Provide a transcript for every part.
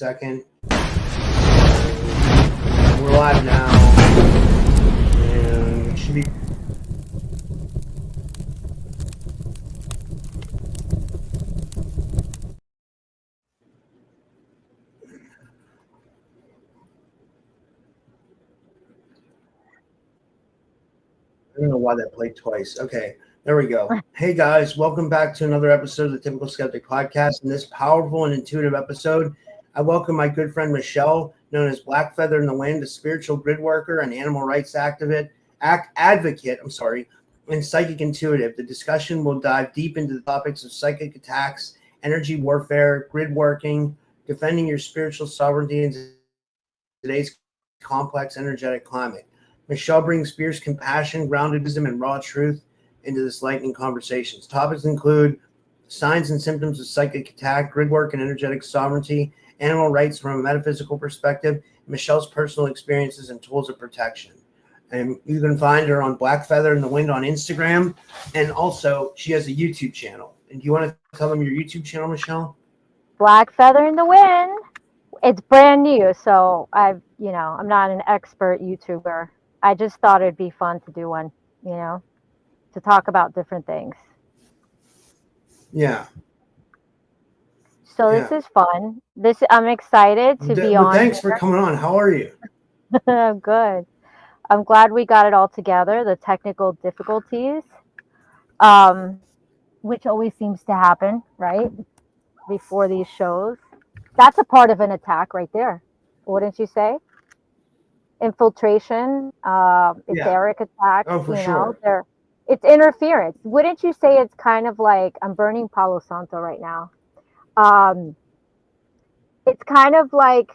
second. We're live now. And it should be. I don't know why that played twice. Okay, there we go. Hey guys, welcome back to another episode of the Typical Skeptic Podcast. In this powerful and intuitive episode, I welcome my good friend Michelle, known as Black Feather in the Wind, a spiritual grid worker and animal rights advocate, and psychic intuitive. The discussion will dive deep into the topics of psychic attacks, energy warfare, grid working, defending your spiritual sovereignty in today's complex energetic climate. Michelle brings fierce compassion, grounded wisdom, and raw truth into this lightning conversations. Topics include signs and symptoms of psychic attack, grid work and energetic sovereignty, animal rights from a metaphysical perspective, Michelle's personal experiences and tools of protection. And you can find her on Black Feather in the Wind on Instagram. And also, she has a YouTube channel. And do you want to tell them your YouTube channel, Michelle? Black Feather in the Wind. It's brand new, so I'm not an expert YouTuber. I just thought it'd be fun to do one, to talk about different things. Yeah. So this is fun. I'm excited to be on. Thanks for coming on. How are you? I'm good. I'm glad we got it all together. The technical difficulties, which always seems to happen, right? Before these shows. That's a part of an attack right there. Wouldn't you say? Infiltration, etheric attack. Oh, for sure. It's interference. Wouldn't you say it's kind of like, I'm burning Palo Santo right now. It's kind of like,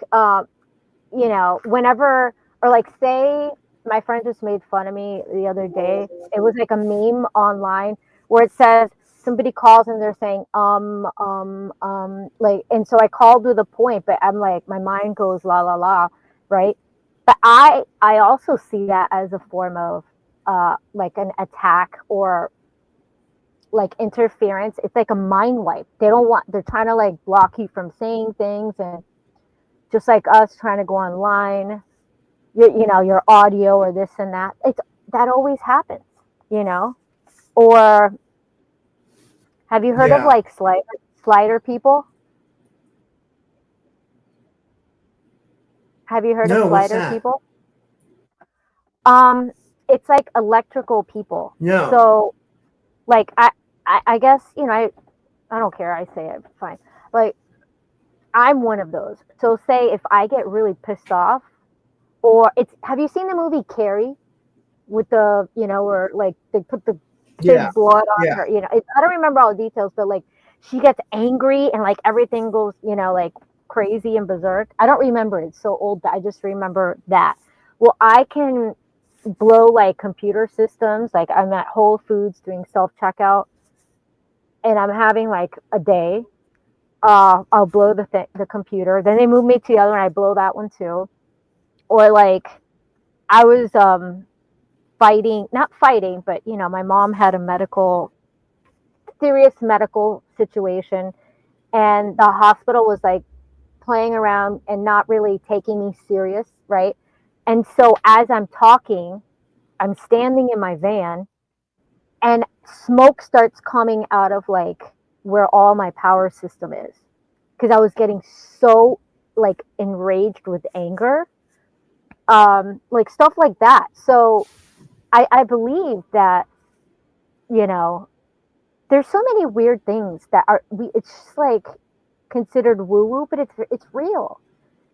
whenever, or like say, my friend just made fun of me the other day. It was like a meme online where it says, somebody calls and they're saying, and so I called with a point, but I'm like, my mind goes la, la, la, right? But I also see that as a form of like an attack or like interference. It's like a mind wipe. They're trying to like block you from saying things, and just like us trying to go online, your audio or this and that. That always happens, or have you heard of like slider people? Have you heard of slider people? It's like electrical people. No. So, like I guess I don't care. I say it fine. Like I'm one of those. So say if I get really pissed off, or have you seen the movie Carrie, with the where like they put the big blood on her? I don't remember all the details, but like she gets angry and like everything goes like crazy and berserk. I don't remember. It's so old that I just remember that. Well, I can blow like computer systems. Like I'm at Whole Foods doing self-checkout and I'm having like a day. I'll blow the computer. Then they move me to the other and I blow that one too. Or like I was not fighting, but my mom had a serious medical situation, and the hospital was like playing around and not really taking me serious, right? And so as I'm talking, I'm standing in my van and smoke starts coming out of like where all my power system is, because I was getting so like enraged with anger, like stuff like that. So I believe that there's so many weird things that it's just like considered woo-woo, but it's real,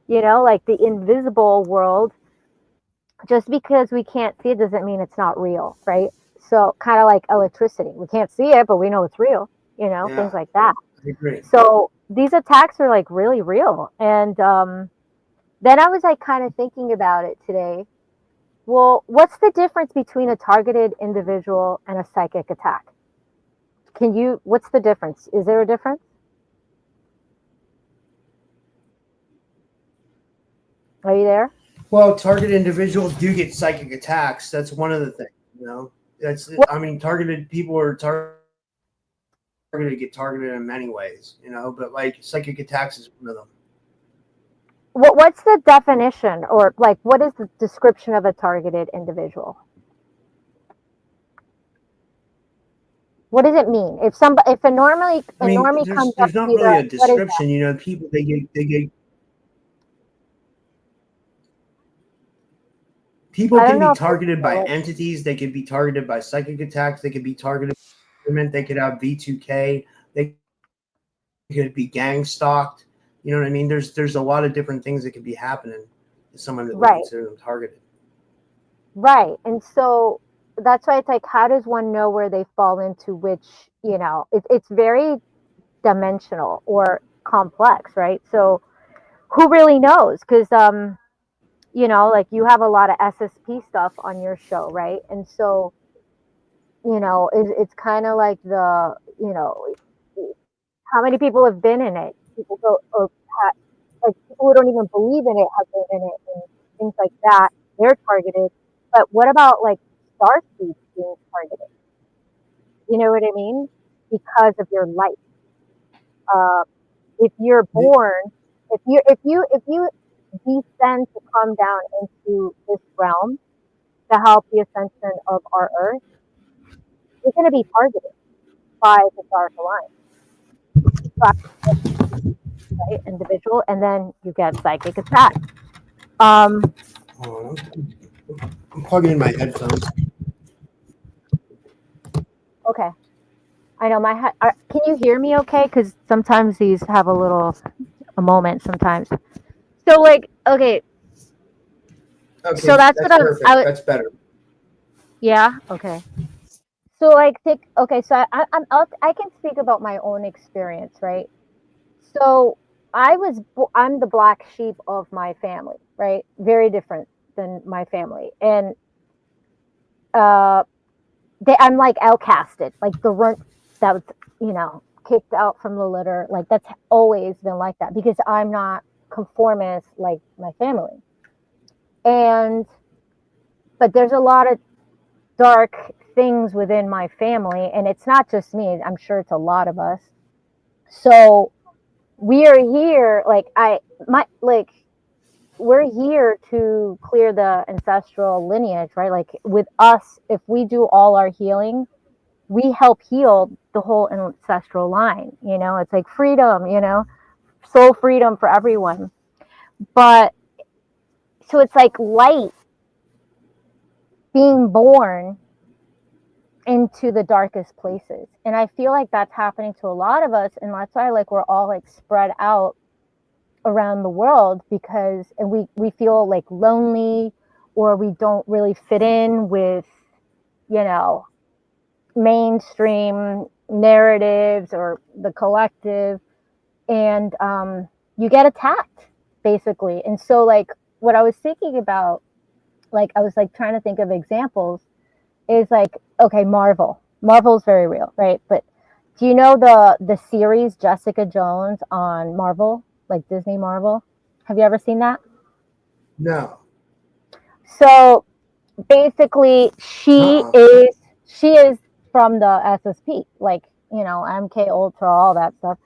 like the invisible world. Just because we can't see it doesn't mean it's not real, right? So kind of like electricity, we can't see it, but we know it's real, things like that. I agree. So these attacks are like really real. And then I was like kind of thinking about it today. Well, what's the difference between a targeted individual and a psychic attack? What's the difference? Is there a difference? Are you there? Well, targeted individuals do get psychic attacks. That's one of the things, targeted people are targeted, get targeted in many ways, but like psychic attacks is one of them. what's the definition, or like what is the description of a targeted individual? What does it mean? If a I mean, normie comes up there's not to you, really a what is that? description. People they get people I can don't be know if it's targeted by like, entities. They could be targeted by psychic attacks. They could be targeted by government. They could have V2K. They could be gang stalked. You know what I mean? There's a lot of different things that could be happening to someone that would right, consider them targeted. right. And so that's why it's like, how does one know where they fall into which, it's very dimensional or complex, right? So who really knows? Because like you have a lot of SSP stuff on your show, right? And so it's kind of like how many people have been in it? People go, like people who don't even believe in it have been in it, and things like that. They're targeted. But what about like star seeds being targeted? You know what I mean? Because of your life. Uh, if you're born, if you descend to come down into this realm to help the ascension of our Earth, you're going to be targeted by the Dark Alliance, right? Individual, and then you get psychic attack. Oh, I'm plugging in my headphones. Okay, I know can you hear me? Okay, because sometimes these have a moment. Sometimes, so like, okay, Okay, so that's what that's perfect. That's better. Yeah. Okay. So like, so I can speak about my own experience, right? So I'm the black sheep of my family, right? Very different than my family, and uh, I'm like outcasted, like the runt that was, kicked out from the litter. Like that's always been like that because I'm not conformist like my family, and but there's a lot of dark things within my family, and it's not just me. I'm sure it's a lot of us. So we are here, we're here to clear the ancestral lineage, right? Like with us, if we do all our healing, we help heal the whole ancestral line. It's like freedom, soul freedom for everyone. But so it's like light being born into the darkest places, and I feel like that's happening to a lot of us, and that's why like we're all like spread out around the world, because and we feel like lonely, or we don't really fit in with mainstream narratives or the collective, and you get attacked basically. And so like what I was thinking about, like I was like trying to think of examples, is like, okay, Marvel's very real, right? But do you know the series Jessica Jones on Marvel, like Disney Marvel? Have you ever seen that? No. So basically she Uh-uh. is from the SSP, like, MK Ultra, all that stuff.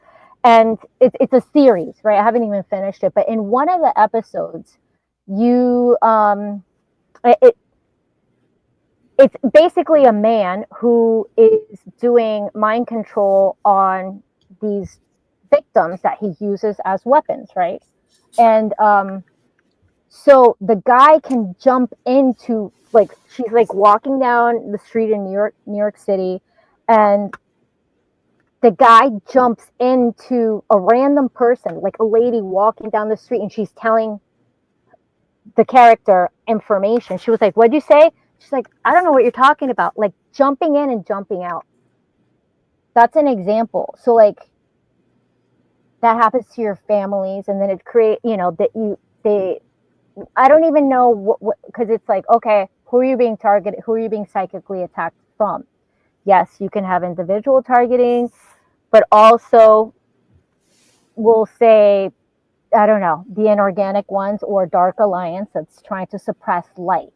And it's a series, right? I haven't even finished it, but in one of the episodes, you it, it's basically a man who is doing mind control on these victims that he uses as weapons, right? And so the guy can jump into, like, she's like walking down the street in New York City, and the guy jumps into a random person, like a lady walking down the street, and she's telling the character information. She was like, "What'd you say?" She's like, "I don't know what you're talking about." Like jumping in and jumping out. That's an example. So like that happens to your families, and then it create, I don't even know what, because it's like, okay, who are you being targeted? Who are you being psychically attacked from? Yes, you can have individual targeting, but also we'll say, I don't know, the inorganic ones, or Dark Alliance that's trying to suppress light,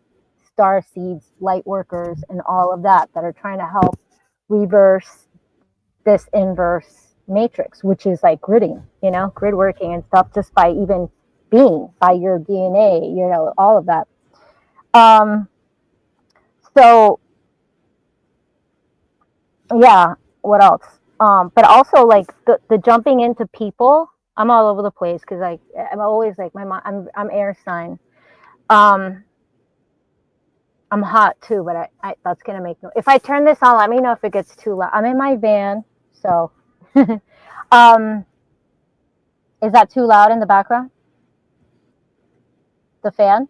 star seeds, light workers, and all of that are trying to help reverse this inverse matrix, which is like grid working and stuff, just by even being, by your DNA, you know, all of that. Um, so yeah, what else? But also like the jumping into people, I'm all over the place because like I'm always like my mom. I'm air sign. Um, I'm hot too, but that's gonna make no. If I turn this on, let me know if it gets too loud. I'm in my van, so. um, is that too loud in the background? The fan?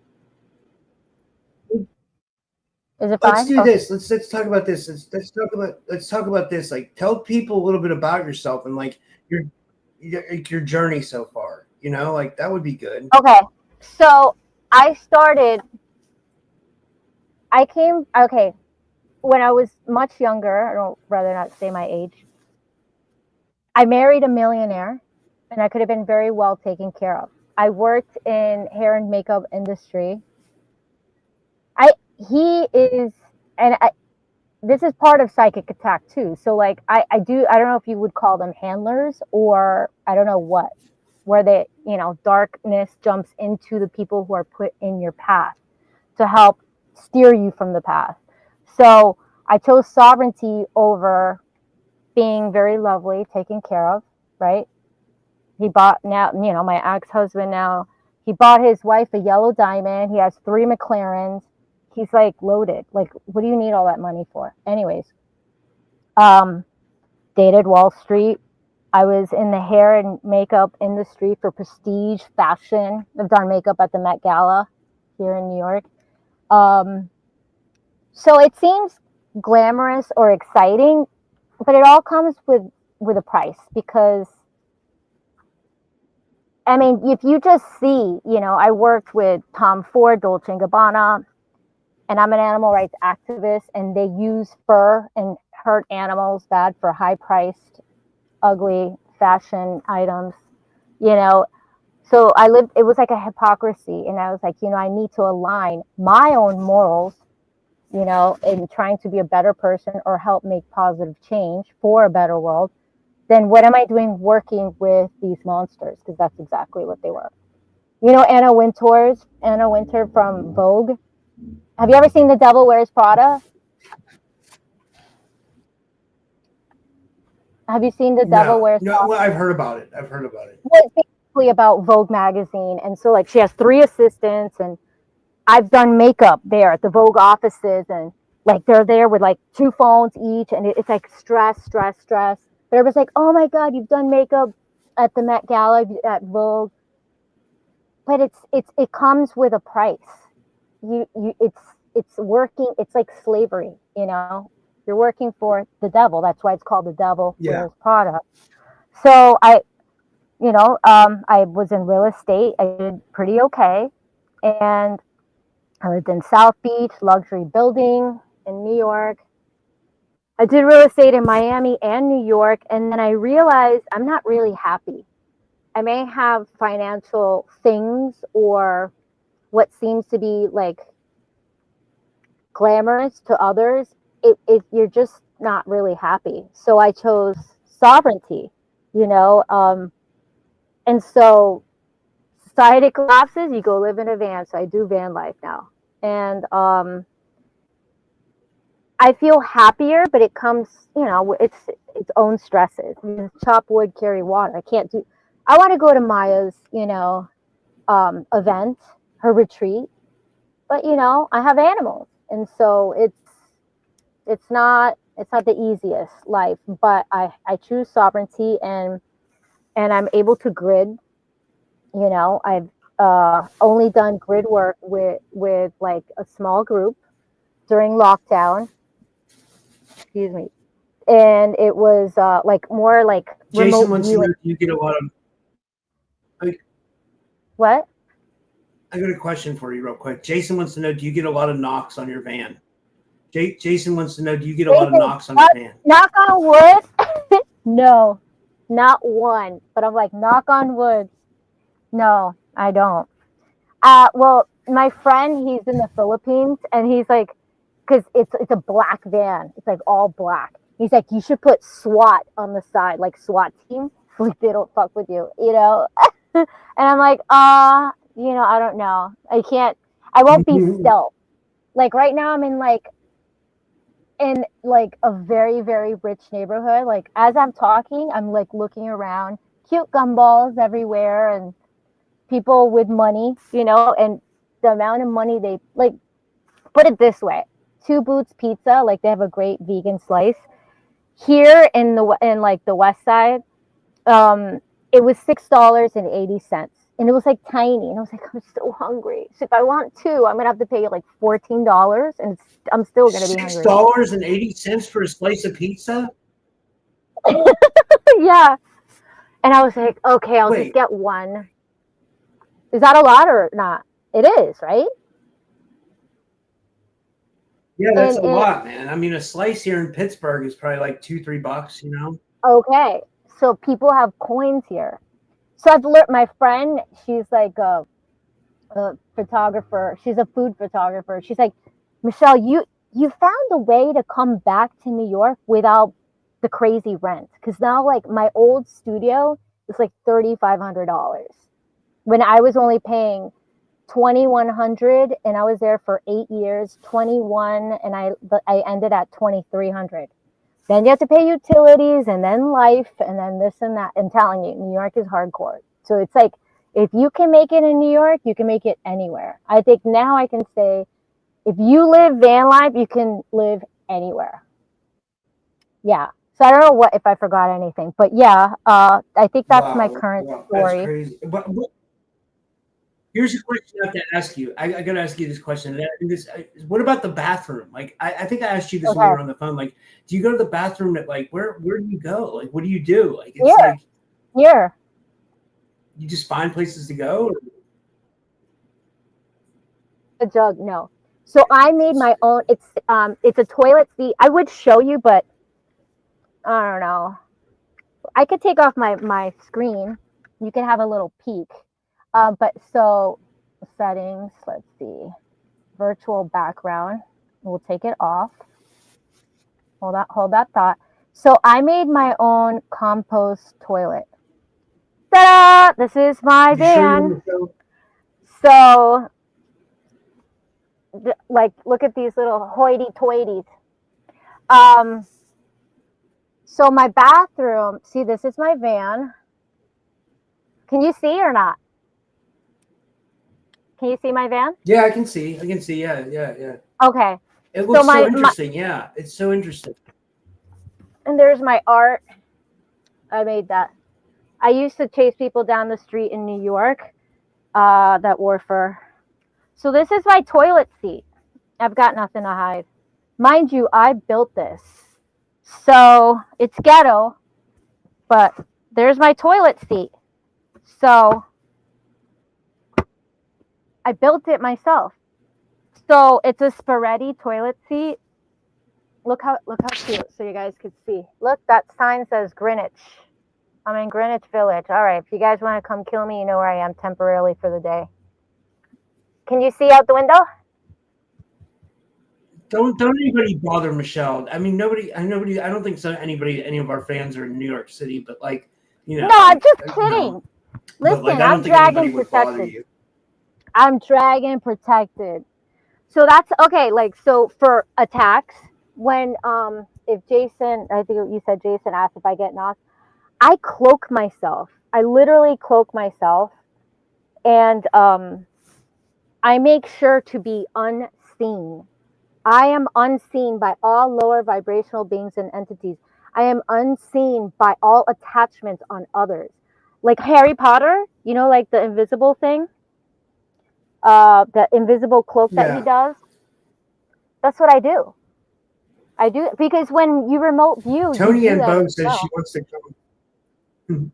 Is it fine? Let's do this. Let's talk about this. Let's talk about this. Like, tell people a little bit about yourself and like your journey so far. You know, like that would be good. Okay, so I started. Okay when I was much younger. I don't rather not say my age. I married a millionaire, and I could have been very well taken care of. I worked in hair and makeup industry. He is, and this is part of psychic attack too. So like I don't know if you would call them handlers or I don't know what, where they, you know, darkness jumps into the people who are put in your path to help steer you from the path. So I chose sovereignty over being very lovely, taken care of, right? He bought now, you know, my ex-husband now, he bought his wife a yellow diamond. He has 3 McLarens. He's like loaded. Like, what do you need all that money for? Anyways, dated Wall Street. I was in the hair and makeup industry for prestige fashion. I've done makeup at the Met Gala here in New York. So it seems glamorous or exciting, but it all comes with a price because, I mean, if you just see, you know, I worked with Tom Ford, Dolce & Gabbana, and I'm an animal rights activist, and they use fur and hurt animals bad for high-priced, ugly fashion items, you know. So it was like a hypocrisy, and I was like, you know, I need to align my own morals, you know, in trying to be a better person or help make positive change for a better world. Then what am I doing working with these monsters? Because that's exactly what they were. You know, Anna Wintour from Vogue. Have you ever seen The Devil Wears Prada? Have you seen The Devil Wears Prada? No, well, I've heard about it. Well, it's basically about Vogue magazine. And so like she has 3 assistants, and I've done makeup there at the Vogue offices, and like they're there with like 2 phones each, and it's like stress. But everybody's like, oh my God, you've done makeup at the Met Gala, at Vogue. But it comes with a price. It's working. It's like slavery, you know. You're working for the devil. That's why it's called The Devil Wears Prada. So I was in real estate. I did pretty okay, and I lived in South Beach, luxury building in New York. I did real estate in Miami and New York, and then I realized I'm not really happy. I may have financial things or what seems to be like glamorous to others. If you're just not really happy. So I chose sovereignty, you know, and so society collapses, you go live in a van. So I do van life now. And I feel happier, but it comes, you know, it's own stresses. Chop wood, carry water. I want to go to Maya's, you know, event, her retreat, but you know, I have animals, and so it's not the easiest life, but I choose sovereignty, and I'm able to grid. You know, I've only done grid work with like a small group during lockdown. Excuse me. And it was like more like Jason wants to know, do you get a lot of what? I got a question for you real quick. Jason wants to know, do you get a lot of knocks on your van? Jason wants to know, do you get a lot of knocks on your van? Knock on wood? No, not one. But I'm like, knock on wood. No, I don't. Well, my friend, he's in the Philippines, and he's like, because it's a black van. It's like all black. He's like, you should put SWAT on the side, like SWAT team. Like they don't fuck with you, you know? And I'm like, I don't know. I won't be still. Like right now I'm in like a very, very rich neighborhood. Like as I'm talking, I'm like looking around, cute gumballs everywhere and people with money, and the amount of money they like, put it this way. Two Boots Pizza, like they have a great vegan slice. Here in like the west side, it was $6.80. And it was like tiny. And I was like, I'm so hungry. So if I want two, I'm gonna have to pay like $14 and I'm still gonna be hungry. $6.80 for a slice of pizza? Yeah. And I was like, okay, I'll just get one. Is that a lot or not? It is, right? Yeah, that's a lot, man. I mean, a slice here in Pittsburgh is probably like $2-3, Okay. So people have coins here. So I've learned, my friend, she's like a photographer. She's a food photographer. She's like, Michelle, you found a way to come back to New York without the crazy rent. Because now, like, my old studio is like $3,500 when I was only paying $2,100, and I was there for 8 years. 21, and I ended at $2,300. Then you have to pay utilities, and then life, and then this and that. I'm telling you, New York is hardcore. So it's like, if you can make it in New York, you can make it anywhere. I think now I can say, if you live van life, you can live anywhere. Yeah. So I don't know if I forgot anything, but yeah, I think that's my current story. That's crazy. But here's a question I have to ask you. I got to ask you this question. What about the bathroom? Like, I think I asked you this when we were on the phone. Like, do you go to the bathroom at like where do you go? Like, what do you do? Like, it's like here. You just find places to go? Or? A jug, no. So I made my own. It's a toilet seat. I would show you, but I don't know. I could take off my screen. You can have a little peek. But so settings, let's see, virtual background. We'll take it off. Hold that thought. So I made my own compost toilet. Ta-da! This is my van. So, like, look at these little hoity-toities. So my bathroom, see, this is my van. Can you see or not? Can you see my van? Yeah, I can see. Yeah. Okay. It looks so interesting. Yeah, it's so interesting. And there's my art. I made that. I used to chase people down the street in New York that wore fur. So this is my toilet seat. I've got nothing to hide. Mind you, I built this. So it's ghetto, but there's my toilet seat. So I built it myself. So it's a Sporetti toilet seat. Look how cute, so you guys could see. Look, that sign says Greenwich. I'm in Greenwich Village. All right, if you guys want to come kill me, you know where I am temporarily for the day. Can you see out the window? Don't anybody bother Michelle. I mean, nobody. I don't think so. Any of our fans are in New York City, but like, No, I'm just kidding. No. Listen, like, I'm dragon protected. I'm dragon protected. So that's okay. Like, so for attacks, when if Jason, I think you said Jason asked if I get knocked, I cloak myself. I literally cloak myself, and I make sure to be unseen. I am unseen by all lower vibrational beings and entities. I am unseen by all attachments on others. Like Harry Potter, like the invisible thing, the invisible cloak that he does. That's what I do. I do because when you remote view, Tony and Bo says she wants to come.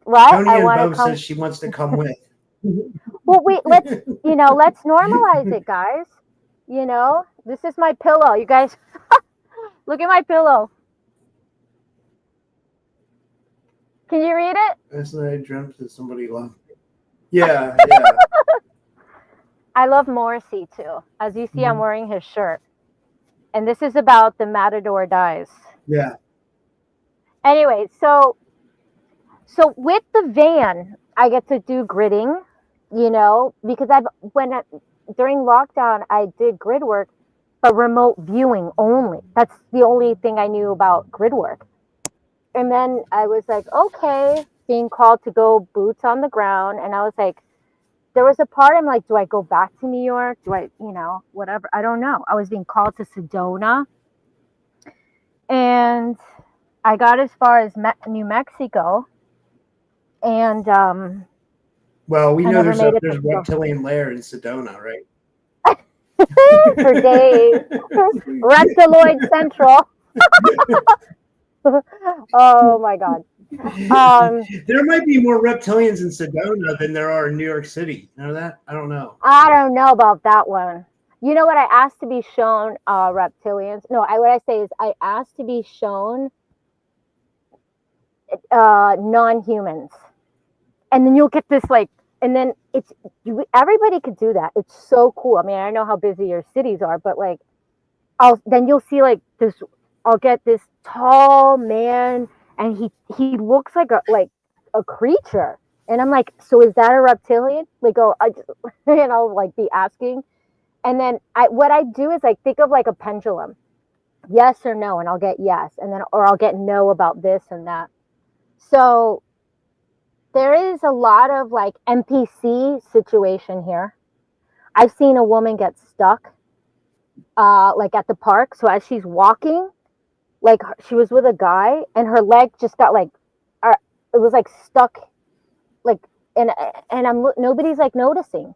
What? Tony and Bo says she wants to come with. Well, let's normalize it, guys. This is my pillow. You guys, look at my pillow. Can you read it? Last night I dreamt that somebody loved me. Yeah. I love Morrissey too. As you see, I'm wearing his shirt. And this is about the Matador dies. Yeah. Anyway, so with the van, I get to do gridding, because during lockdown I did grid work, but remote viewing only. That's the only thing I knew about grid work. And then I was like, okay, being called to go boots on the ground, and I was like, there was a part I'm like, do I go back to New York? Do I, whatever? I don't know. I was being called to Sedona, and I got as far as New Mexico, and Well, we I know never there's made it there's reptilian lair in Sedona, right? for days. Reptiloid Central. Oh my God. There might be more reptilians in Sedona than there are in New York City. You know that? I don't know. I don't know about that one. You know what? I asked to be shown reptilians. No, what I say is I asked to be shown non-humans, and then you'll get this and then everybody could do that. It's so cool. I mean, I know how busy your cities are, but then you'll see this. I'll get this tall man, and he looks like a creature, and I'm like, so is that a reptilian? And I'll be asking, and then what I do is think of a pendulum, yes or no, and I'll get yes, and then or I'll get no about this and that. So there is a lot of NPC situation here. I've seen a woman get stuck at the park. So as she's walking, she was with a guy and her leg just got it was stuck and nobody's noticing.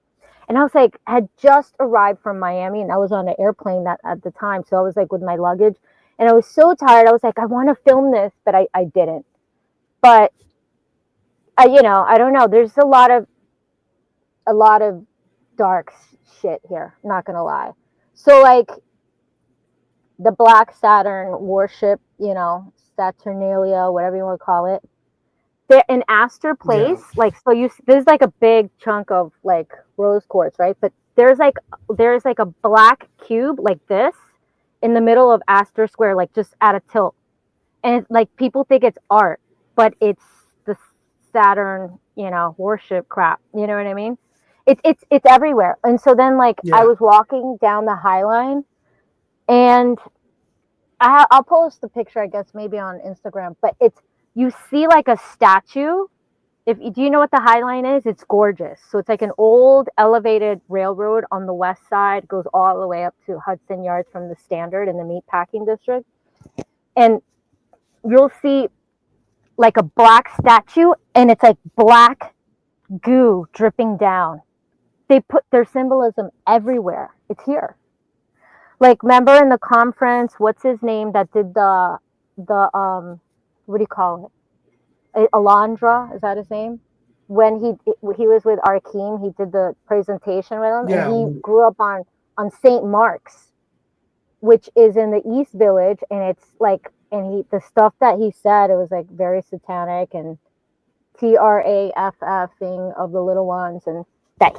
And I was had just arrived from Miami, and I was on an airplane at the time. So I was with my luggage, and I was so tired. I was I want to film this, but I didn't. But I don't know. There's a lot of dark shit here. Not gonna lie. So the Black Saturn warship, Saturnalia, whatever you want to call it. They're in Astor Place, yeah. There's a big chunk of rose quartz, right? But there's a black cube like this in the middle of Astor Square, just at a tilt, and people think it's art, but it's the Saturn, warship crap. You know what I mean? It's everywhere. And so then yeah. I was walking down the High Line, and I'll post the picture, I guess, maybe on Instagram, but you see a statue. Do you know what the High Line is? It's gorgeous. So it's an old elevated railroad on the west side, goes all the way up to Hudson Yards from the Standard in the meatpacking district. And you'll see a black statue, and it's black goo dripping down. They put their symbolism everywhere. It's here. Remember in the conference, what's his name that did the what do you call it? Alondra, is that his name? When he was with Arkeem, he did the presentation with him, yeah. And he grew up on St. Mark's, which is in the East Village, and it's the stuff that he said, it was very satanic and TRAFF-ing of the little ones, and that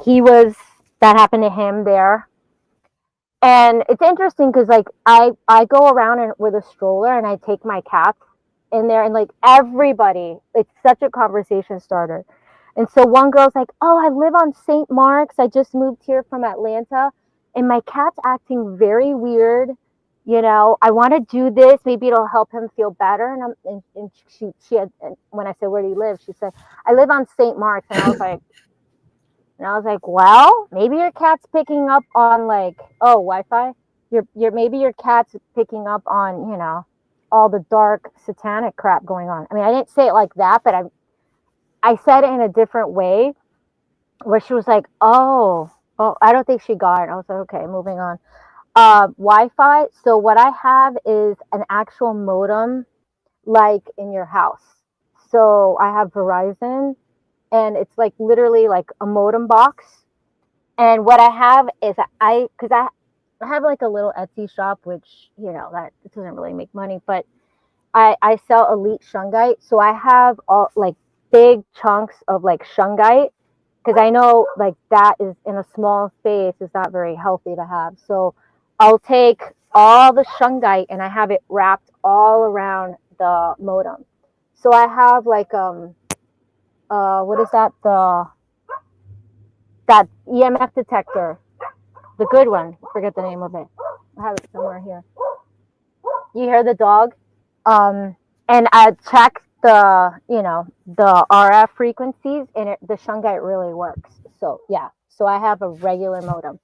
happened to him there. And it's interesting because I go around with a stroller, and I take my cats in there, and everybody, it's such a conversation starter. And so one girl's oh, I live on St. Mark's, I just moved here from Atlanta, and my cat's acting very weird. I want to do this, maybe it'll help him feel better. And she had, when I said, where do you live, she said, I live on St. Mark's. And I was well, maybe your cat's picking up on Wi-Fi. Maybe your cat's picking up on, all the dark satanic crap going on. I mean, I didn't say it like that, but I said it in a different way, where she was oh, I don't think she got it. I was okay, moving on. Wi-Fi. So what I have is an actual modem, in your house. So I have Verizon, and it's literally a modem box. And what I have is I have a little Etsy shop, which, that doesn't really make money, but I sell elite shungite. So I have all big chunks of shungite, because I know that is in a small space is not very healthy to have. So I'll take all the shungite and I have it wrapped all around the modem. So I have what is that? That EMF detector, the good one. I forget the name of it. I have it somewhere here. You hear the dog, and I checked the RF frequencies, and the shungite really works. So yeah, so I have a regular modem,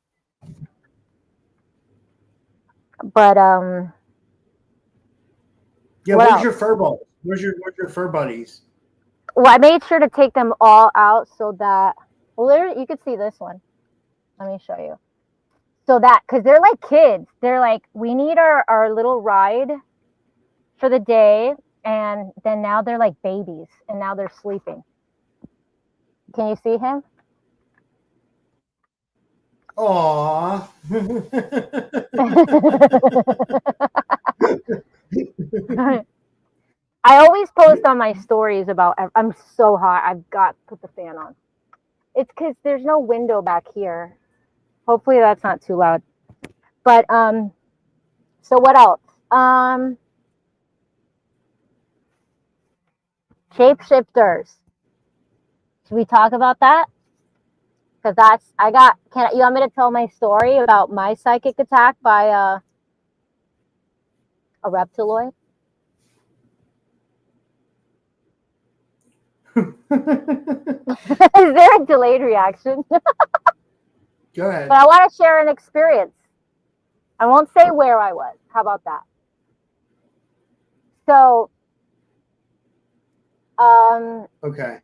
but Yeah, what where's else? your fur balls? Where's your fur buddies? Well, I made sure to take them all out so that, well, there you could see this one. Let me show you. So that, because they're like kids, they're like, we need our little ride for the day, and then now they're like babies, and now they're sleeping. Can you see him? Aww. I always post on my stories about, I'm so hot, I've got to put the fan on. It's because there's no window back here. Hopefully that's not too loud. But so what else? Shapeshifters. Should we talk about that? Because you want me to tell my story about my psychic attack by a reptiloid? Is there a delayed reaction? Go ahead. But I want to share an experience. I won't say where I was. How about that? So, Okay.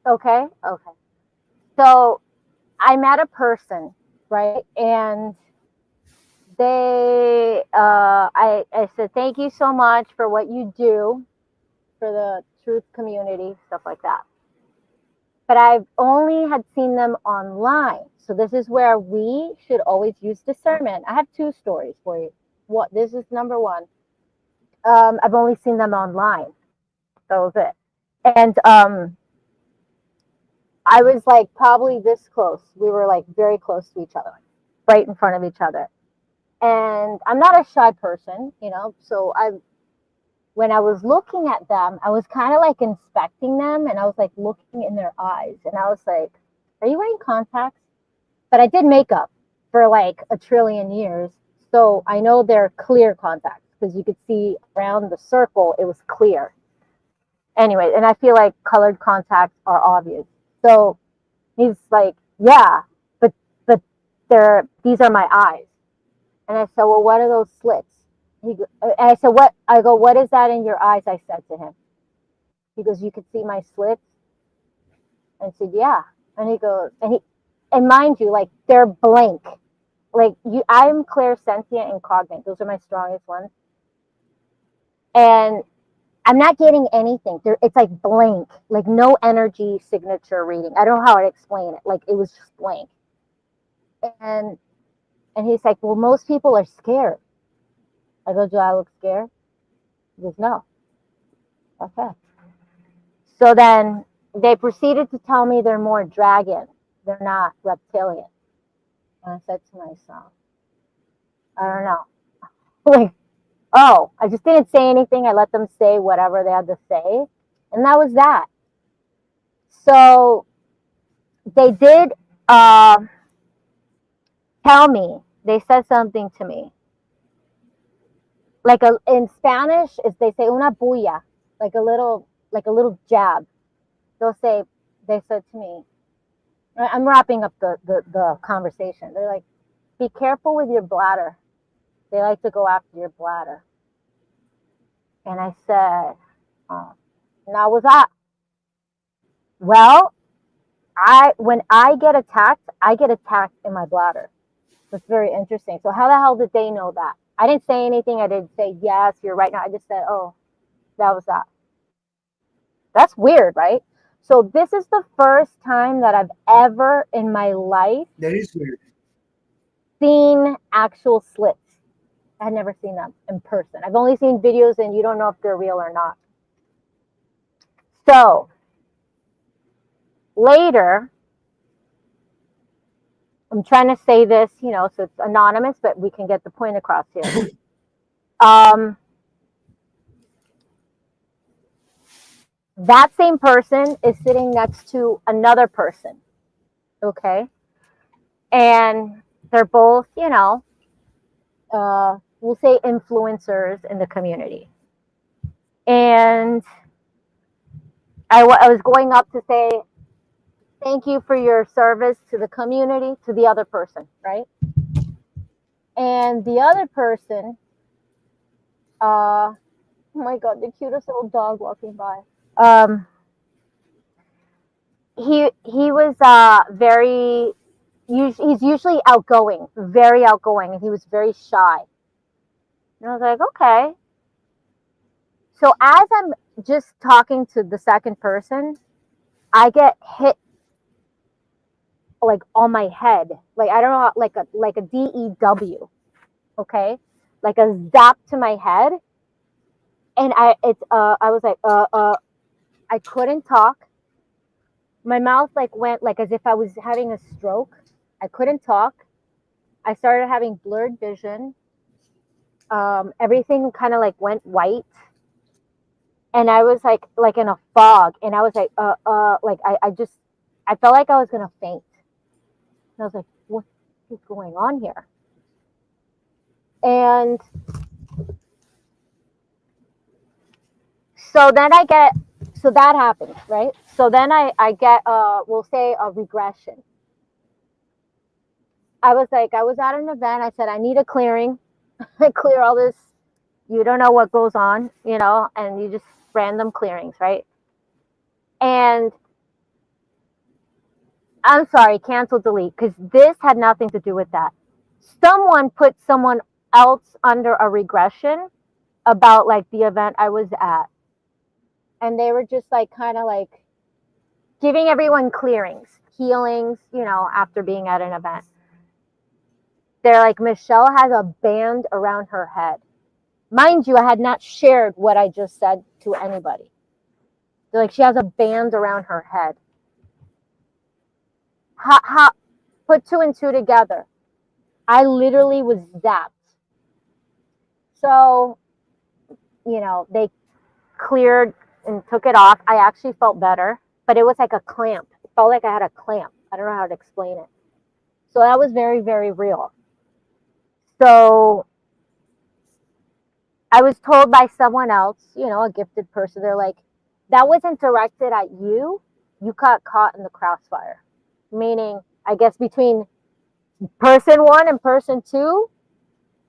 Okay. So I met a person, right? And I said, thank you so much for what you do for the truth community, stuff like that. But I've only had seen them online. So this is where we should always use discernment. I have two stories for you. This is number one. I've only seen them online. That was it. And I was like probably this close. We were like very close to each other, right in front of each other. And I'm not a shy person, so when I was looking at them, I was kind of like inspecting them, and I was like looking in their eyes, and I was like, are you wearing contacts? But I did makeup for like a trillion years, so I know they're clear contacts because you could see around the circle, it was clear. Anyway, and I feel like colored contacts are obvious. So he's like, yeah, but these are my eyes. And I said, well, what are those slits? I said, what? I go, what is that in your eyes? I said to him. He goes, you could see my slits? I said, yeah. And he goes, and mind you, like they're blank. Like I'm clairsentient and cognate. Those are my strongest ones. And I'm not getting anything. It's like blank, like no energy signature reading. I don't know how to explain it. Like it was just blank. And he's like, well, most people are scared. I go, do I look scared? He goes, no. Okay. So then they proceeded to tell me they're more dragon. They're not reptilian. And I said to myself, I don't know. Like, oh, I just didn't say anything. I let them say whatever they had to say. And that was that. So they did tell me, they said something to me. Like in Spanish, is they say una bulla, like a little jab. They said to me, I'm wrapping up the conversation. They're like, be careful with your bladder. They like to go after your bladder. And I said, now was that? Well, when I get attacked in my bladder. That's very interesting. So how the hell did they know that? I didn't say anything. I didn't say, yes, you're right now. I just said, oh, that was that. That's weird, right? So this is the first time that I've ever in my life That is weird. seen actual slits. I had never seen them in person. I've only seen videos, and you don't know if they're real or not. So later, I'm trying to say this, so it's anonymous, but we can get the point across here. that same person is sitting next to another person, okay? And they're both, we'll say influencers in the community. And I was going up to say, thank you for your service to the community, to the other person, right? And the other person, oh my God, the cutest little dog walking by. He was he's usually outgoing, very outgoing, and he was very shy. And I was like, okay. So as I'm just talking to the second person, I get hit like on my head, like I don't know, like a DEW, okay, like a zap to my head, and I was like I couldn't talk. My mouth like went like as if I was having a stroke. I couldn't talk. I started having blurred vision. Everything kind of like went white, and I was like in a fog, and I was like I felt like I was gonna faint. And I was like, what is going on here? And so then so that happens, right? So then I get we'll say a regression. I was at an event. I said, I need a clearing. I clear all this. You don't know what goes on, and you just random clearings, right? And I'm sorry, cancel, delete, because this had nothing to do with that. Someone put someone else under a regression about like the event I was at. And they were just like kind of like giving everyone clearings, healings, after being at an event. They're like, Michelle has a band around her head. Mind you, I had not shared what I just said to anybody. They're like, she has a band around her head. How put two and two together. I literally was zapped. So, they cleared and took it off. I actually felt better, but it was like a clamp. It felt like I had a clamp. I don't know how to explain it. So that was very, very real. So I was told by someone else, a gifted person, they're like, that wasn't directed at you. You got caught in the crossfire. Meaning, I guess between person one and person two,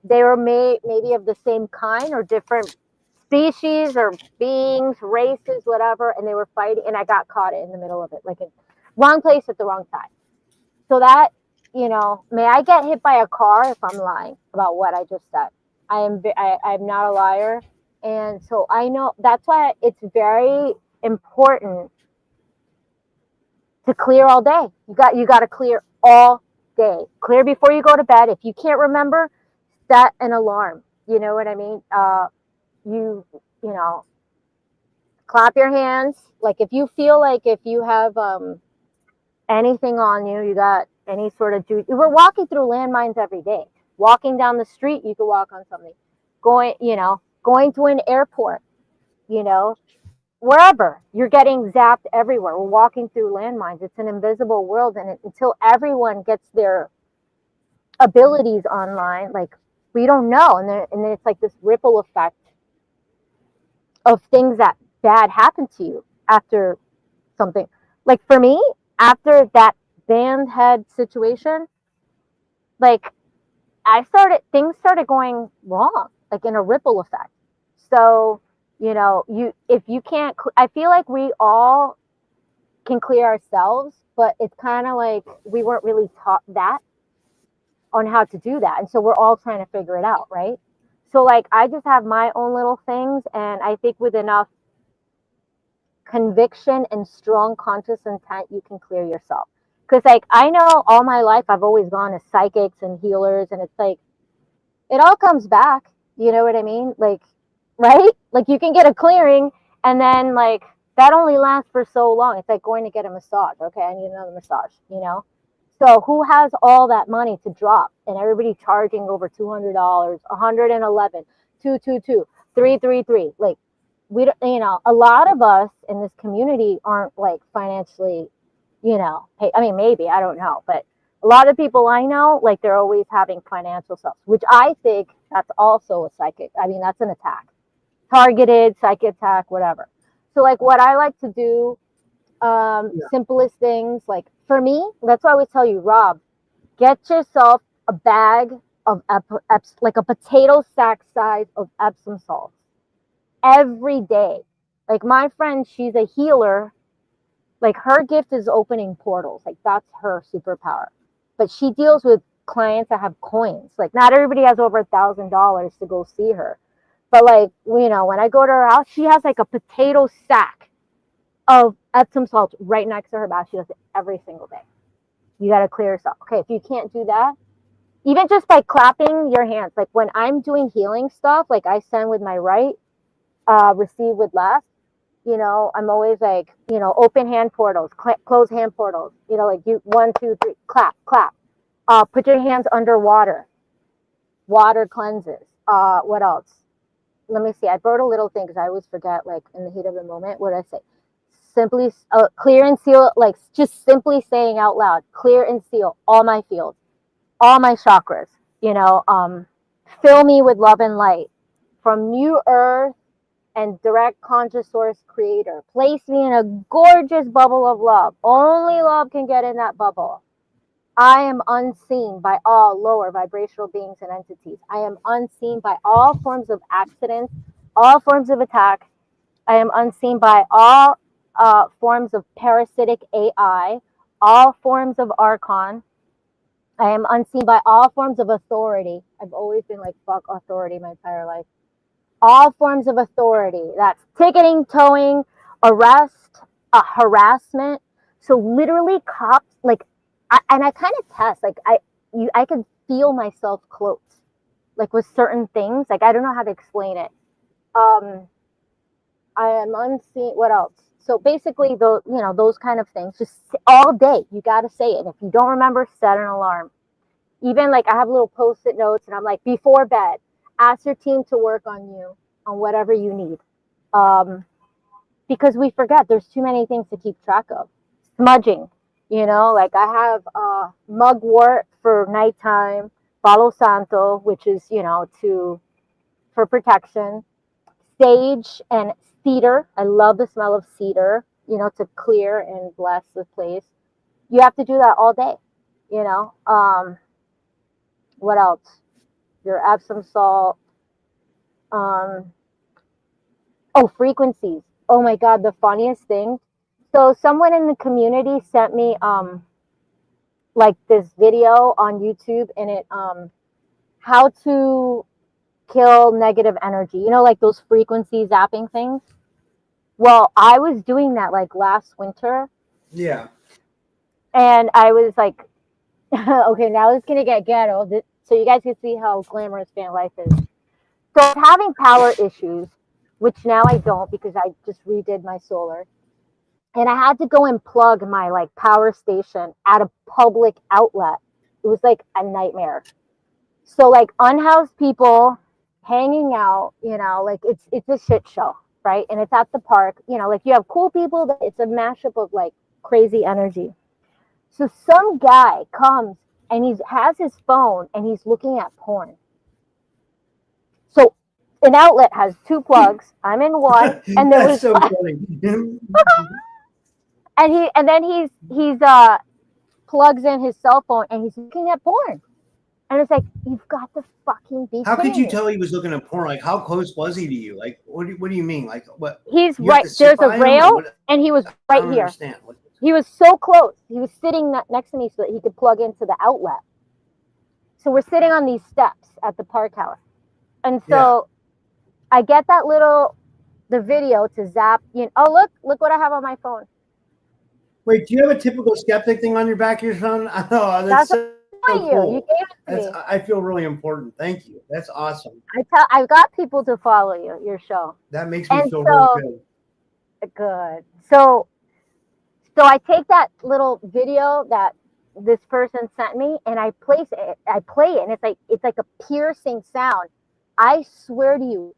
they were maybe of the same kind or different species or beings, races, whatever, and they were fighting, and I got caught in the middle of it, like in wrong place at the wrong time. So that, may I get hit by a car if I'm lying about what I just said. I'm not a liar, and so I know that's why it's very important to clear all day. You got to clear all day. Clear before you go to bed. If you can't remember, set an alarm. You know what I mean? You know, clap your hands. Like if you feel like if you have anything on you, you got any sort of juice. We're walking through landmines every day. Walking down the street, you could walk on something. Going to an airport, wherever, you're getting zapped everywhere. We're walking through landmines. It's an invisible world, and until everyone gets their abilities online, like we don't know, and then it's like this ripple effect of things that bad happen to you after something. Like for me, after that band head situation, like things started going wrong, like in a ripple effect. So, if you can't, I feel like we all can clear ourselves, but it's kind of like we weren't really taught that on how to do that. And so we're all trying to figure it out, right? So like I just have my own little things, and I think with enough conviction and strong conscious intent, you can clear yourself. Because like I know all my life I've always gone to psychics and healers, and it's like it all comes back. You know what I mean? Like, right? Like you can get a clearing, and then like that only lasts for so long. It's like going to get a massage. Okay, I need another massage, So who has all that money to drop, and everybody charging over $200, 111, 222, 333? Like we don't, a lot of us in this community aren't like financially, I mean, maybe, I don't know, but a lot of people I know, like they're always having financial stuff, which I think that's also a psychic. I mean, that's an attack, targeted psychic attack, whatever. So like what I like to do, simplest things, like for me, that's why I always tell you, Rob, get yourself a bag of like a potato sack size of Epsom salts every day. Like my friend, she's a healer. Like her gift is opening portals. Like that's her superpower. But she deals with clients that have coins. Like not everybody has over $1,000 to go see her. But like, when I go to her house, she has like a potato sack of Epsom salts right next to her bath. She does it every single day. You got to clear yourself. Okay, if you can't do that, even just by clapping your hands, like when I'm doing healing stuff, like I send with my right, receive with left, I'm always like, open hand portals, close hand portals, like you 1, 2, 3, clap, clap. Put your hands under water. Water cleanses. What else? Let me see. I wrote a little thing because I always forget, like in the heat of the moment, what did I say? Simply clear and seal, like just simply saying out loud, clear and seal all my fields, all my chakras, fill me with love and light from new earth and direct conscious source creator. Place me in a gorgeous bubble of love. Only love can get in that bubble. I am unseen by all lower vibrational beings and entities. I am unseen by all forms of accidents, all forms of attack. I am unseen by all forms of parasitic AI, all forms of archon. I am unseen by all forms of authority. I've always been like, fuck authority my entire life. All forms of authority. That's ticketing, towing, arrest, harassment. So literally cops, like, and I kind of test, like I can feel myself close, like with certain things. Like I don't know how to explain it. I am unseen. What else? So basically, those kind of things. Just all day, you got to say it. If you don't remember, set an alarm. Even like I have little post-it notes, and I'm like, before bed, ask your team to work on you on whatever you need, because we forget. There's too many things to keep track of. Smudging, like I have mugwort for nighttime, Palo Santo, which is for protection. Sage and cedar. I love the smell of cedar, to clear and bless the place. You have to do that all day, what else? Your Epsom salt. Frequencies. Oh my God, the funniest thing. So someone in the community sent me like this video on YouTube, and it how to kill negative energy, like those frequency zapping things. Well, I was doing that like last winter. Yeah. And I was like, okay, now it's gonna get ghetto, so you guys can see how glamorous fan life is. So I was having power issues, which now I don't because I just redid my solar. And I had to go and plug my like power station at a public outlet. It was like a nightmare. So like unhoused people hanging out, like it's a shit show, right? And it's at the park, like you have cool people, but it's a mashup of like crazy energy. So some guy comes and he has his phone and he's looking at porn. So an outlet has 2 plugs. I'm in one, and there was so funny. and then he's plugs in his cell phone and he's looking at porn. And it's like, you've got to fucking be How could you me. tell he was looking at porn? Like, how close was he to you? Like, what do you mean? Like, what? He's right. There's a rail, and he was right here. Understand. He was so close. He was sitting next to me so that he could plug into the outlet. So we're sitting on these steps at the park house. And so I get the video to zap. Oh, look what I have on my phone. Wait, do you have a typical skeptic thing on your back of your phone? Oh, that's so cool. You gave it to me. I feel really important. Thank you. That's awesome. I've got people to follow your show. That makes me feel really good. Good. So I take that little video that this person sent me and I play it, and it's like a piercing sound. I swear to you,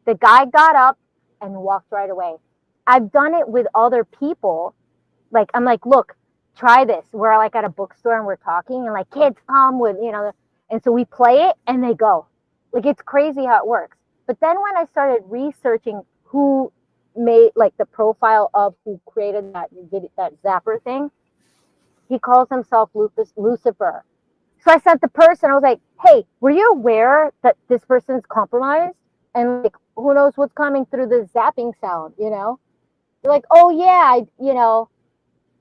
the guy got up, and walked right away. I've done it with other people. Like, I'm like, look, try this. We're like at a bookstore and we're talking and like kids come with, and so we play it and they go. Like, it's crazy how it works. But then when I started researching who made like the profile of who created that zapper thing, he calls himself Lucifer. So I sent the person, I was like, hey, were you aware that this person's compromised? And like, who knows what's coming through the zapping sound, They're like, oh yeah,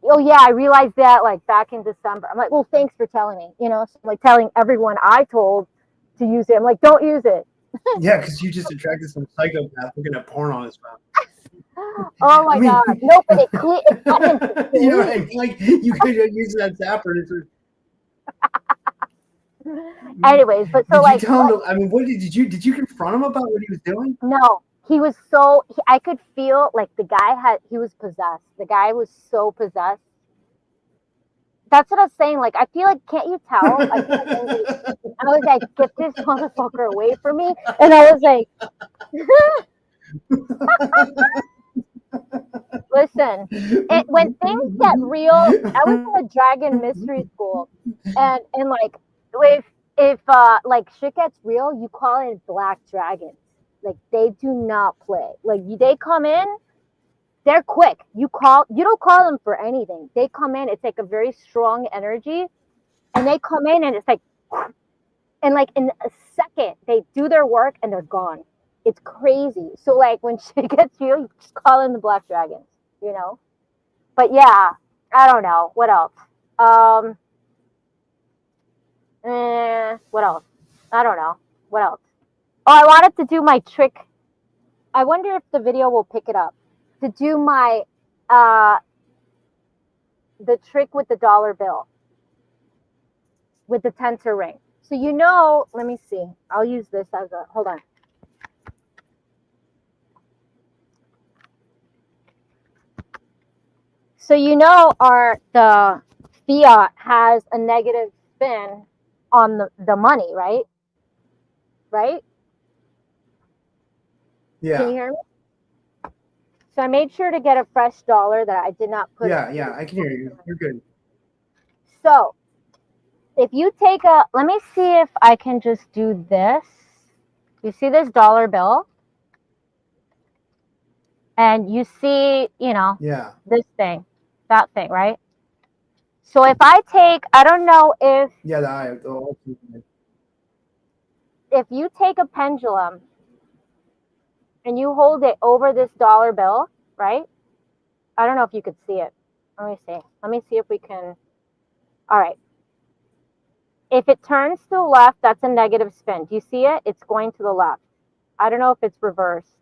oh yeah, I realized that like back in December. I'm like, well, thanks for telling me, So I'm like telling everyone I told to use it. I'm like, don't use it. Yeah, because you just attracted some psychopath looking at porn on his phone. Oh my God. No, but it you know what I mean? Like, you could use that zapper. Anyways, but so did like, you tell him? I mean, what did you confront him about what he was doing? No, he was I could feel like he was possessed. The guy was so possessed. That's what I was saying. Like, I feel like, can't you tell? I was like, get this motherfucker away from me. And I was like, listen, when things get real, I was in a dragon mystery school, and like if like shit gets real, you call it black dragons. Like, they do not play. Like, they come in, they're quick. You don't call them for anything. They come in, it's like a very strong energy, and they come in and it's like, and like in a second they do their work and they're gone. It's crazy. So like when shit gets real, you just call in the black dragons, But yeah, I don't know. What else? What else? I don't know. What else? Oh, I wanted to do my trick. I wonder if the video will pick it up. To do my the trick with the dollar bill with the tensor ring. So let me see. I'll use this as hold on. So the fiat has a negative spin on the money, right? Right? Yeah. Can you hear me? So I made sure to get a fresh dollar that I did not put. Yeah, I can hear you. You're good. So if you take let me see if I can just do this. You see this dollar bill? And you see, Yeah. this thing, that thing, right? So if I take, I don't know if if you take a pendulum and you hold it over this dollar bill, right? I don't know if you could see it. Let me see. Let me see if we can. All right. If it turns to the left, that's a negative spin. Do you see it? It's going to the left. I don't know if it's reversed.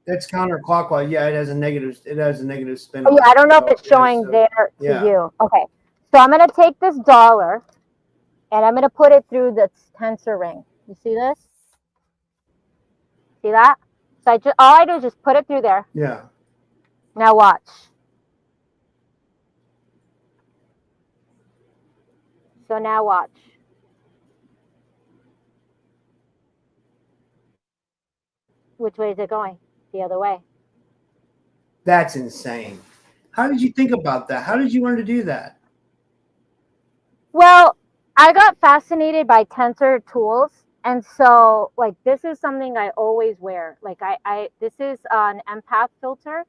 That's counterclockwise. Yeah, it has a negative spin. Oh, yeah, I don't know if it's showing there to you. Okay. So I'm going to take this dollar and I'm going to put it through this tensor ring. You see this? See that? So all I do is just put it through there. Yeah. Now watch. So now watch. Which way is it going? The other way. That's insane. How did you think about that? How did you learn to do that? Well, I got fascinated by tensor tools. And so, like, this is something I always wear. Like, this is an empath filter.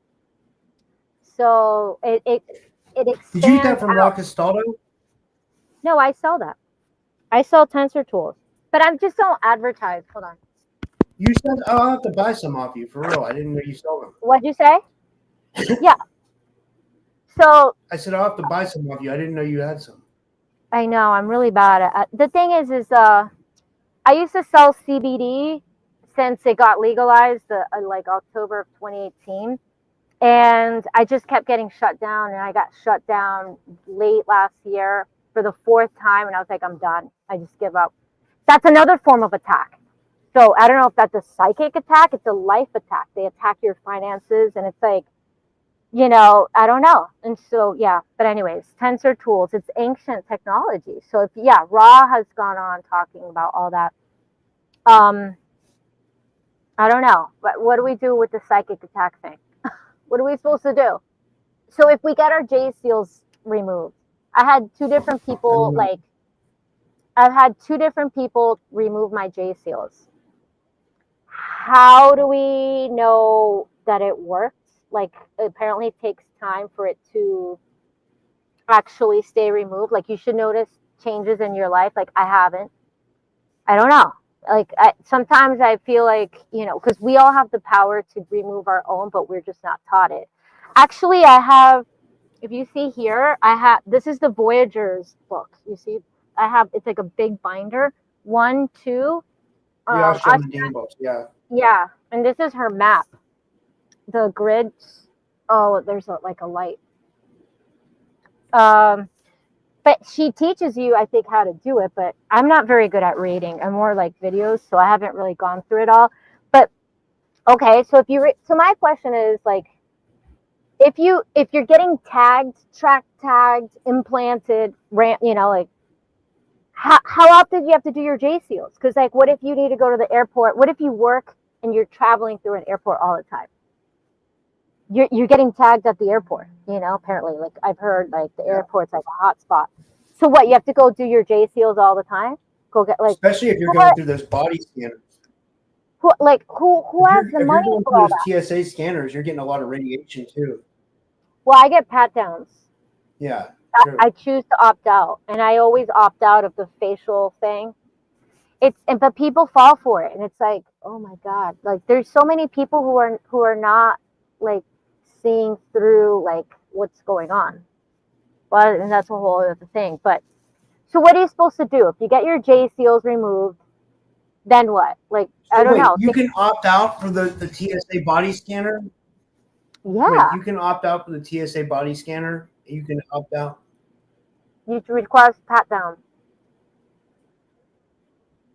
So it expands. Did you get that from Rockastaldo? No, I sell that. I sell tensor tools, but I just don't advertise. Hold on. You said, oh, I'll have to buy some off you, for real. I didn't know you sold them. What'd you say? Yeah. So I said, I'll have to buy some off you. I didn't know you had some. I know, I'm really bad at the thing is I used to sell CBD since it got legalized like October of 2018, and I just kept getting shut down, and I got shut down late last year for the 4th time, and I was like, I'm done. I just give up. That's another form of attack. So I don't know if that's a psychic attack. It's a life attack. They attack your finances, and it's like, I don't know. And so, yeah. But anyways, tensor tools, it's ancient technology. So Ra has gone on talking about all that. I don't know. But what do we do with the psychic attack thing? What are we supposed to do? So if we get our J seals removed, I had two different people like I've had two different people remove my J seals. How do we know that it worked? Like apparently it takes time for it to actually stay removed. Like you should notice changes in your life. Like I haven't. I don't know. Like sometimes I feel like, you know, because we all have the power to remove our own, but we're just not taught it. Actually, I have, if you see here, I have, this is the Voyagers book. You see, I have, it's like a big binder. 1, 2. Yeah, showing the damn books. Yeah. Yeah, and this is her map. The grids. Oh, there's like a light. But she teaches you, I think, how to do it. But I'm not very good at reading. I'm more like videos, so I haven't really gone through it all. But okay, so if you, so my question is like, if you're getting tagged, track tagged, implanted, you know, like how often do you have to do your J seals? Because like, what if you need to go to the airport? What if you work and you're traveling through an airport all the time? You're getting tagged at the airport, you know, apparently. Like I've heard like the airport's like a hot spot. So what, you have to go do your J seals all the time? Go get like, especially if you're going through those body scanners. Who has the money for all that? Those TSA scanners, you're getting a lot of radiation too. Well, I get pat downs. Yeah. I choose to opt out, and I always opt out of the facial thing. But people fall for it, and it's like, oh my god, like there's so many people who are not like seeing through like what's going on. Well, and that's a whole other thing. But so what are you supposed to do if you get your J seals removed? Then what? Like so I don't know. You can opt out for the TSA body scanner. Yeah. Wait, you can opt out for the TSA body scanner. You can opt out. You require pat down.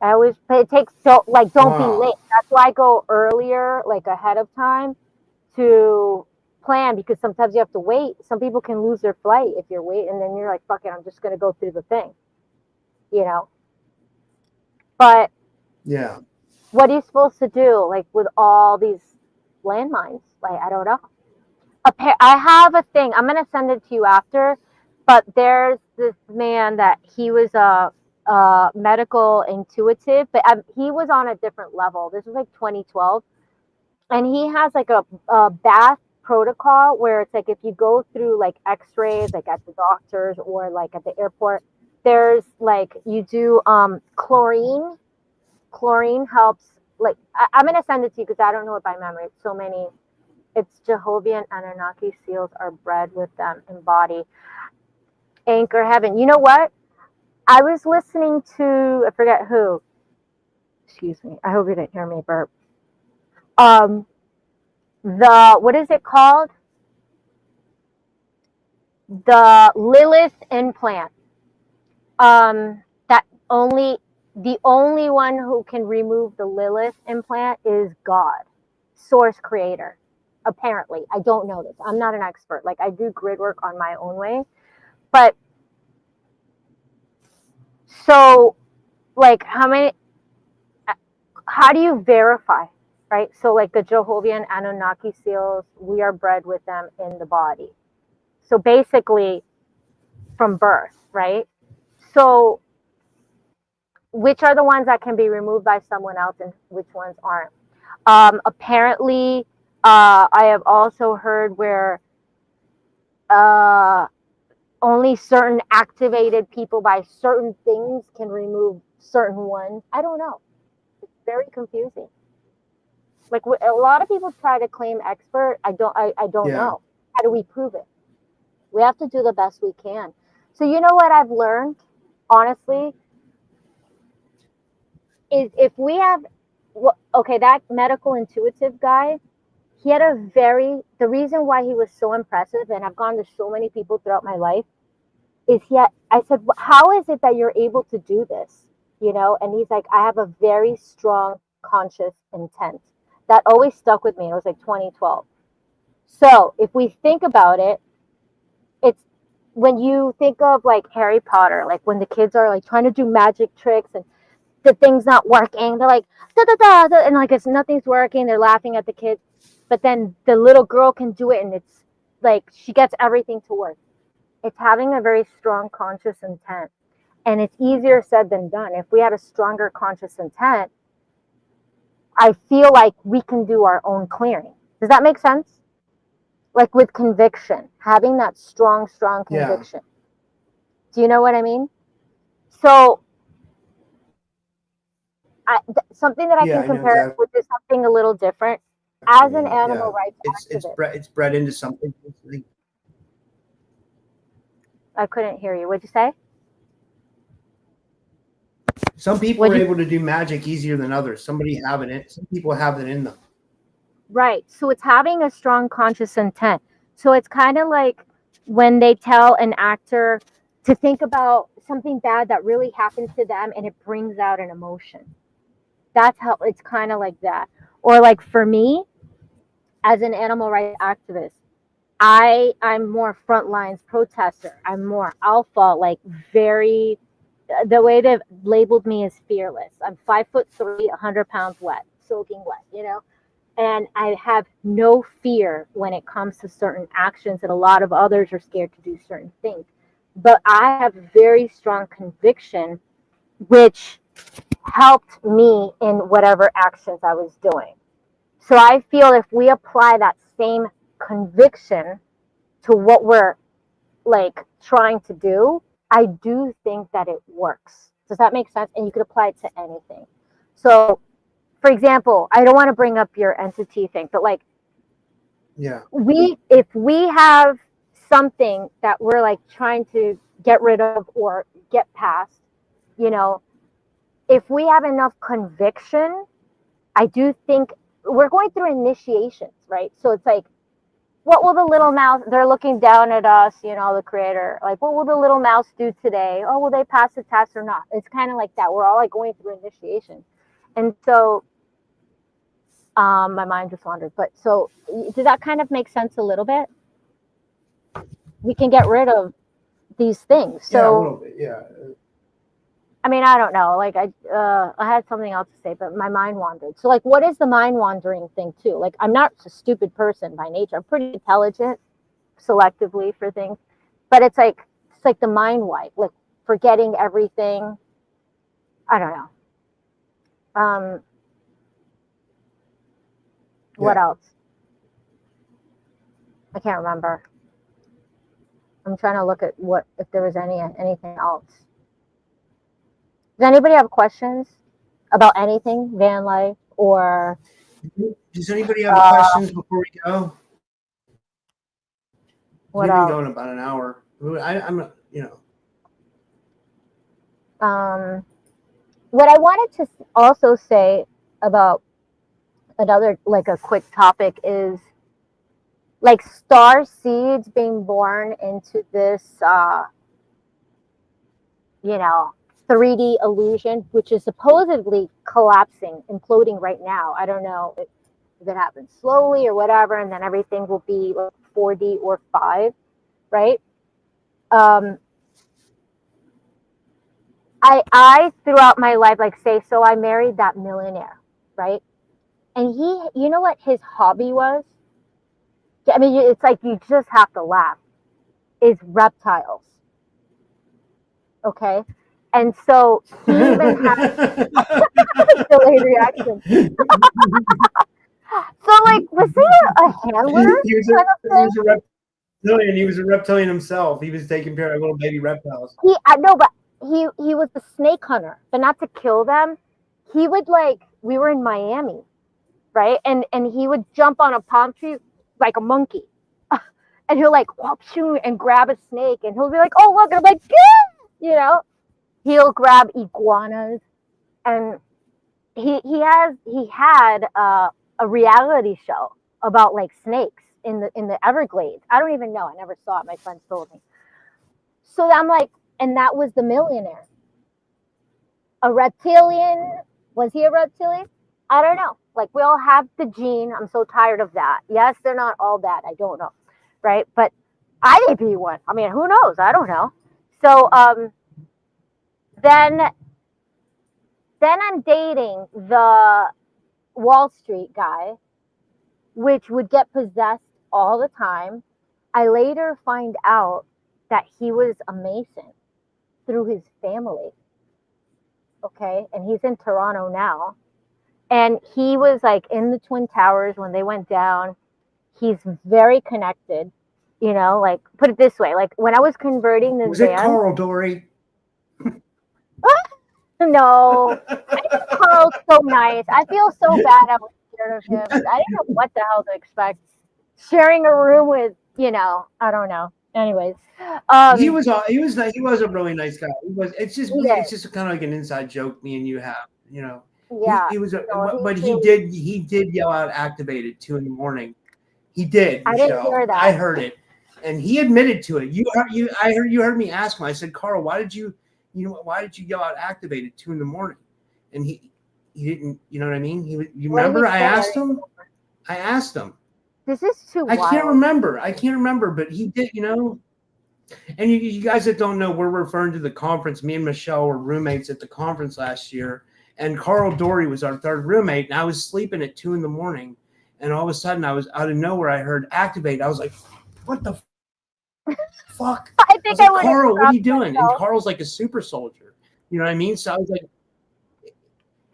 It takes don't be late. That's why I go earlier, like ahead of time, to plan because sometimes you have to wait. Some people can lose their flight if you're waiting, and then you're like, fuck it, I'm just gonna go through the thing. You know. But yeah. What are you supposed to do, like with all these landmines? Like I don't know. I have a thing. I'm gonna send it to you after. But there's this man that he was a medical intuitive, but he was on a different level. This was like 2012, and he has like a bath protocol where it's like if you go through like X-rays, like at the doctors or like at the airport, there's like you do chlorine. Chlorine helps. Like I'm gonna send it to you because I don't know it by memory. It's so many. It's Jehovah and Anunnaki seals are bred with them in body. Anchor Heaven. You know what? I was listening to, I forget who. Excuse me. I hope you didn't hear me burp. What is it called? The Lilith implant. The only one who can remove the Lilith implant is God, source creator. Apparently. I don't know this. I'm not an expert. Like I do grid work on my own way. But so like how do you verify, right? So like the Jehovah and Anunnaki seals, we are bred with them in the body. So basically from birth, right? So which are the ones that can be removed by someone else and which ones aren't? Apparently, I have also heard where only certain activated people by certain things can remove certain ones. I don't know. It's very confusing. Like a lot of people try to claim expert. I don't know. How do we prove it? We have to do the best we can. So you know what I've learned, honestly, is if we have, that medical intuitive guy, he had the reason why he was so impressive, and I've gone to so many people throughout my life, I said, how is it that you're able to do this? You know, and he's like, I have a very strong conscious intent. That always stuck with me. It was like 2012. So if we think about it, it's when you think of like Harry Potter, like when the kids are like trying to do magic tricks and the thing's not working. They're like, da, da, da, da, and like it's nothing's working. They're laughing at the kid. But then the little girl can do it, and it's like she gets everything to work. It's having a very strong conscious intent. And it's easier said than done. If we had a stronger conscious intent, I feel like we can do our own clearing. Does that make sense? Like with conviction, having that strong conviction. Yeah. Do you know what I mean? So something that I can compare exactly. With is something a little different. As an animal rights activist, it's bred into something. I couldn't hear you. What'd you say? Some people are able to do magic easier than others. Some people have it in them. Right. So it's having a strong conscious intent. So it's kind of like when they tell an actor to think about something bad that really happened to them and it brings out an emotion. That's how it's kind of like that. Or like for me, as an animal rights activist, I'm more front lines protester. I'm more alpha, like very, the way they've labeled me is fearless. I'm 5'3", 100 pounds wet, soaking wet, you know? And I have no fear when it comes to certain actions, and a lot of others are scared to do certain things. But I have very strong conviction, which helped me in whatever actions I was doing. So I feel if we apply that same conviction to what we're like trying to do, I do think that it works. Does that make sense? And you could apply it to anything. So, for example, I don't want to bring up your entity thing, but like, if we have something that we're like trying to get rid of or get past, you know, if we have enough conviction, I do think we're going through initiations, right? So it's like, what will the little mouse, they're looking down at us, you know, the creator, like, what will the little mouse do today? Oh, will they pass the test or not? It's kind of like that. We're all like going through initiation. And so, my mind just wandered, but so does that kind of make sense a little bit? We can get rid of these things. So, yeah, a little bit, yeah. I mean, I don't know. Like I had something else to say, but my mind wandered. So like, what is the mind wandering thing too? Like, I'm not a stupid person by nature. I'm pretty intelligent selectively for things, but it's like the mind wipe, like forgetting everything. I don't know. What else? I can't remember. I'm trying to look at if there was anything else. Does anybody have questions about anything, van life, or? Does anybody have questions before we go? What We've else? been going about an hour. I'm, you know. What I wanted to also say about another, like a quick topic, is like star seeds being born into this, you know, 3D illusion, which is supposedly collapsing, imploding right now. I don't know if it happens slowly or whatever, and then everything will be 4D or 5, right? I throughout my life, like say, so I married that millionaire, right? And he, you know what his hobby was? I mean, it's like you just have to laugh. Is reptiles. Okay? And so he even had delayed reaction. So like, was he a handler? He was a reptilian himself. He was taking care of little baby reptiles. No, but he was a snake hunter, but not to kill them. He would we were in Miami, right? And he would jump on a palm tree like a monkey. And he'll whoop, shoot, and grab a snake, and he'll be like, "Oh, look!" And I'm like, "Yeah!" You know, he'll grab iguanas, and he had a reality show about snakes in the Everglades. I don't even know. I never saw it. My friends told me. So I'm like, and that was the millionaire. A reptilian? Was he a reptilian? I don't know. We all have the gene. I'm so tired of that. Yes, they're not all bad. I don't know. Right? But I may be one. I mean, who knows? I don't know. So then Then I'm dating the Wall Street guy, which would get possessed all the time. I later find out that he was a Mason through his family. Okay. And he's in Toronto now. And he was like in the Twin Towers when they went down. He's very connected, you know, like put it this way. Like when I was converting this Was van. it Carl Dory? No. I think Carl's so nice. I feel so bad I was scared of him. I didn't know what the hell to expect. Sharing a room with, you know, I don't know. Anyways. He was a really nice guy. It's just kind of like an inside joke me and you have, you know. Yeah. He did yell out activated 2 a.m. He did. I didn't hear that. I heard it. And he admitted to it. I heard me ask him. I said, Carl, why did you yell out activated 2 a.m? And he didn't, you know what I mean? You remember I asked him? This is too wild. I can't remember, but he did, you know. And you guys that don't know, we're referring to the conference. Me and Michelle were roommates at the conference last year. And Carl Dory was our third roommate. And I was sleeping at 2 a.m. And all of a sudden, I was out of nowhere. I heard activate. I was like, what the fuck? I think I would. Carl, what are you doing? And Carl's like a super soldier. You know what I mean? So I was like,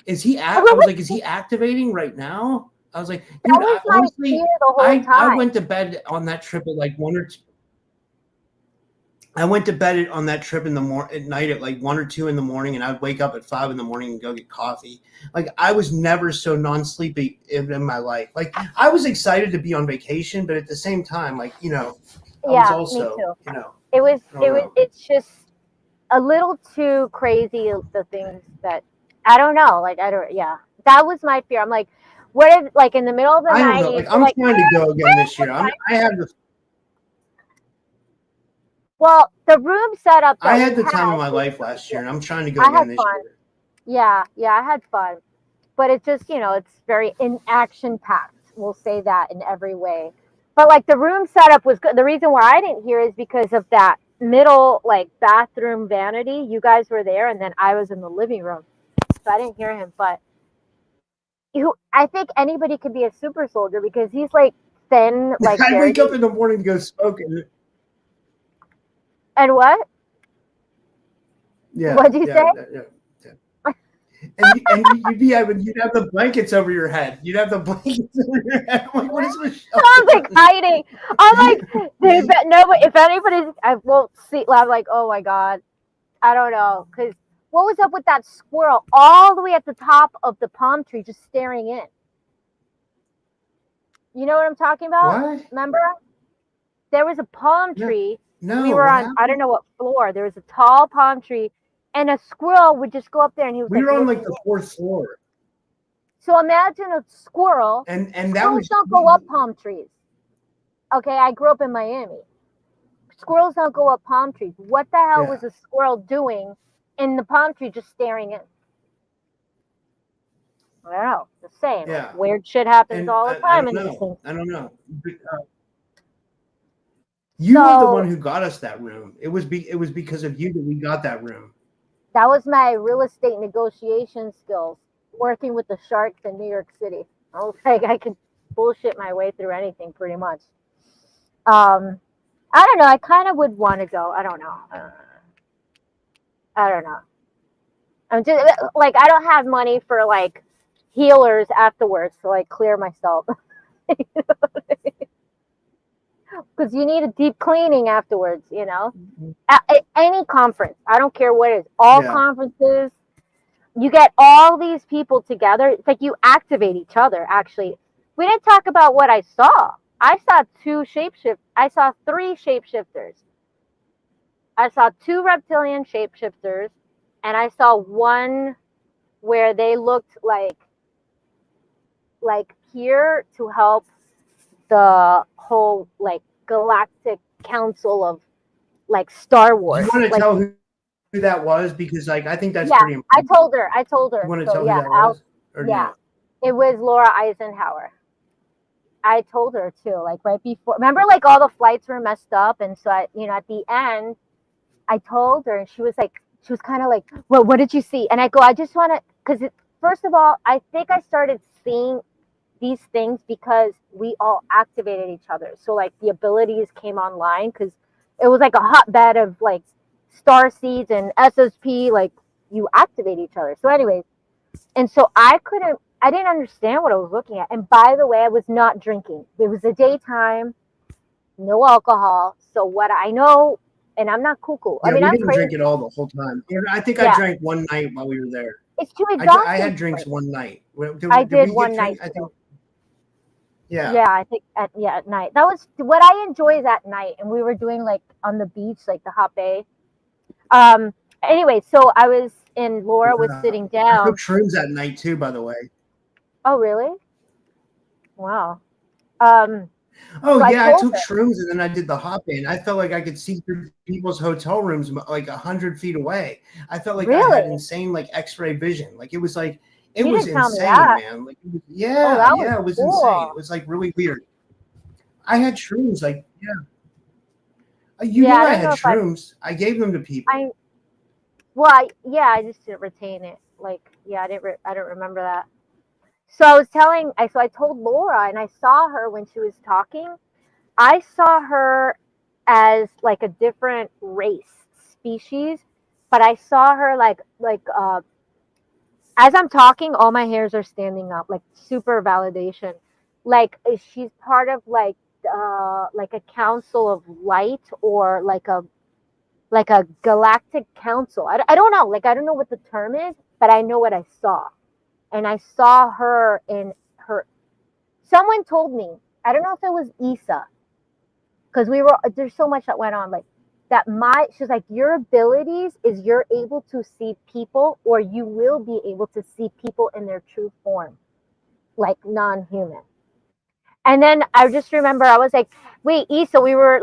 is he activating right now? I was like, dude, honestly, I went to bed on that trip at like 1 or 2. I went to bed on that trip at night at like 1 or 2 a.m, and I'd wake up at 5 a.m. and go get coffee. Like I was never so non-sleepy in my life. Like I was excited to be on vacation, but at the same time, like, you know, I was also, me too. You know, it's just a little too crazy. The things that I don't know, like that was my fear. I'm like, what if like in the middle of the night? I don't know. Like I'm trying to go again this year. I have the. Well, the room setup. I had the time of my life last year, and I'm trying to go again this year. Yeah, I had fun, but it's just, you know, it's very action packed. We'll say that in every way. But like the room setup was good. The reason why I didn't hear is because of that middle like bathroom vanity. You guys were there, and then I was in the living room, so I didn't hear him. But I think anybody could be a super soldier because he's like thin, like. I wake up in the morning to go smoke it. And what? Yeah. What'd you say? Yeah. And you'd have the blankets over your head. You'd have the blankets over your head. I'm like, what is Michelle? I was like hiding. I'm like, dude, no, but if anybody's, I won't see. I'm like, oh my god, I don't know, because what was up with that squirrel all the way at the top of the palm tree, just staring in? You know what I'm talking about? What? Remember? There was a palm tree. No, we were on, I don't know what floor. There was a tall palm tree, and a squirrel would just go up there, and he was. We were on like the 4th floor. So imagine a squirrel. And squirrels don't go up palm trees. Okay, I grew up in Miami. Squirrels don't go up palm trees. What the hell was a squirrel doing in the palm tree, just staring in? I don't know. The same. Yeah. Weird shit happens all the time. I don't know. You were the one who got us that room. It was because of you that we got that room. That was my real estate negotiation skills, working with the sharks in New York City. I was like, I could bullshit my way through anything pretty much. I don't know. I kind of would want to go. I don't know. I'm just like, I don't have money for like healers afterwards to like clear myself. You know what I mean? Because you need a deep cleaning afterwards, you know. At any conference, I don't care what it is. All conferences, you get all these people together. It's like you activate each other. Actually, we didn't talk about what I saw. I saw 3 shapeshifters. I saw 2 reptilian shapeshifters, and I saw one where they looked like here to help the whole like galactic council of like Star Wars. You want to tell who that was? Because like I think that's pretty important. I told her. You want to tell who that was? No? It was Laura Eisenhower. I told her too, like right before. Remember, like all the flights were messed up, and so at the end, I told her, and she was kind of like, "Well, what did you see?" And I go, "I just want to," because first of all, I think I started seeing these things because we all activated each other. So like the abilities came online because it was like a hotbed of like star seeds and SSP, like you activate each other. So anyways, and so I didn't understand what I was looking at. And by the way, I was not drinking. It was the daytime, no alcohol. So what I know, and I'm not cuckoo. I Yeah, mean, we I'm didn't drink crazy. it all the whole time. I think I Yeah, drank one night while we were there. it's too I exhausting had to drinks drink. one night. I Did did we get one drink? night I too. think, yeah. Yeah, I think at night. That was what I enjoy is at night, and we were doing like on the beach, like the hot bay. Um. Anyway, so I was in. Laura was Yeah. sitting I took down. shrooms that night too, by the way. Oh, really? Wow. Um. Oh So I yeah, I told took her, shrooms and then I did the hop in. I felt like I could see through people's hotel rooms like 100 feet away. I felt like I had really? insane like X-ray vision. Like it You was didn't tell me insane, that. man. Like Oh, yeah, that was yeah, it was insane. It cool. was like really weird. I had shrooms, like yeah. You Yeah, knew I I don't had know if I. shrooms. I gave them to people. I well, I just didn't retain it. Like, yeah, I don't remember that. So I told Laura, and I saw her when she was talking. I saw her as like a different race, species, but I saw her like as I'm talking, all my hairs are standing up, like super validation. Like she's part of like a council of light or like a galactic council. I don't know. Like I don't know what the term is, but I know what I saw. And I saw her in her. Someone told me. I don't know if it was Issa, because there's so much that went on. Like that, she's like your abilities is you're able to see people, or you will be able to see people in their true form, like non-human. And then I just remember I was like, wait, Issa, we were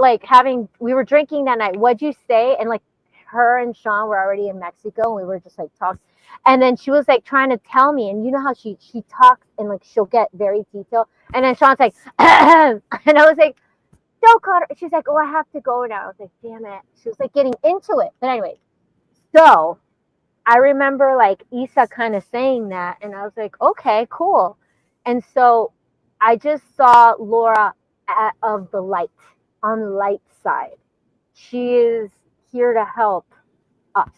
drinking that night. What'd you say? And like her and Sean were already in Mexico and we were just like talking. And then she was like trying to tell me, and you know how she talks and like she'll get very detailed. And then Sean's like, and I was like, don't call her. She's like, oh, I have to go now. I was like, damn it. She was like getting into it. But anyway, so I remember like Issa kind of saying that, and I was like, okay, cool. And so I just saw Laura of the light on the light side. She is here to help us.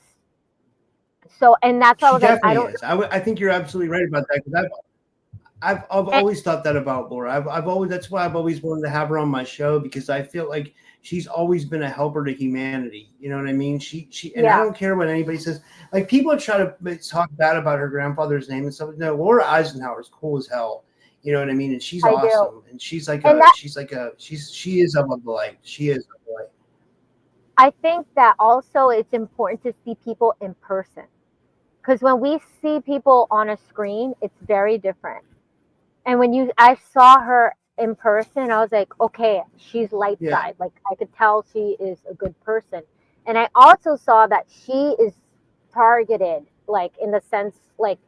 So, and that's why I She was like, I definitely don't. is. I think you're absolutely right about that because I've And, always thought that about Laura. I've always that's why I've always wanted to have her on my show because I feel like she's always been a helper to humanity. You know what I mean? She and I yeah, don't care what anybody says. Like people try to talk bad about her grandfather's name and stuff. No, Laura Eisenhower is cool as hell. You know what I mean? And she's I do. awesome. And And that she is above the light. She is above the light. I think that also it's important to see people in person, because when we see people on a screen, it's very different. And I saw her in person, I was like, okay, she's light Yeah. side. Like I could tell she is a good person. And I also saw that she is targeted, like in the sense, like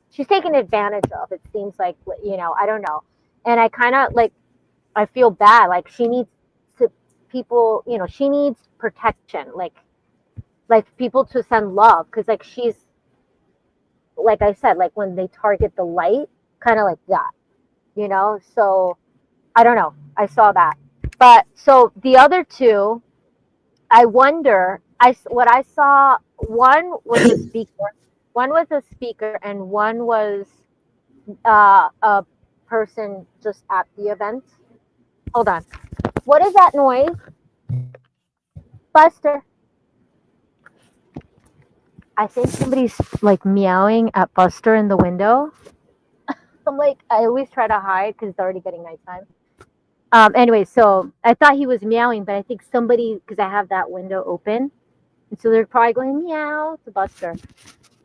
she's taken advantage of. It seems like, I don't know. And I kind of like, I feel bad. Like she needs to people, she needs protection, like people to send love, because like she's, like I said, like when they target the light, kind of like that. So I don't know, I saw that. But so the other two, I wonder, what I saw, one was a speaker and one was a person just at the event. Hold on, what is that noise, Buster? I think somebody's like meowing at Buster in the window. I'm like, I always try to hide because it's already getting nighttime. Anyway, so I thought he was meowing, but I think somebody, because I have that window open, and so they're probably going meow to Buster.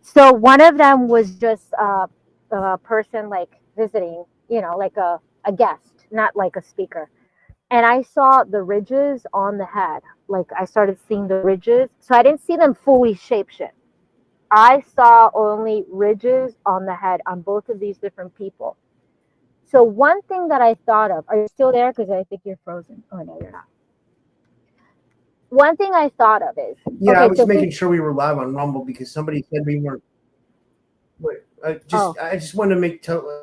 So one of them was just a person like visiting, like a guest, not like a speaker. And I saw the ridges on the head. Like I started seeing the ridges. So I didn't see them fully shapeshift. I saw only ridges on the head on both of these different people. So one thing that I thought of, are you still there? Because I think you're frozen. Oh no, you're not. One thing I thought of is, Yeah, I okay, was so making sure we were live on Rumble because somebody said we weren't. Oh, I just want to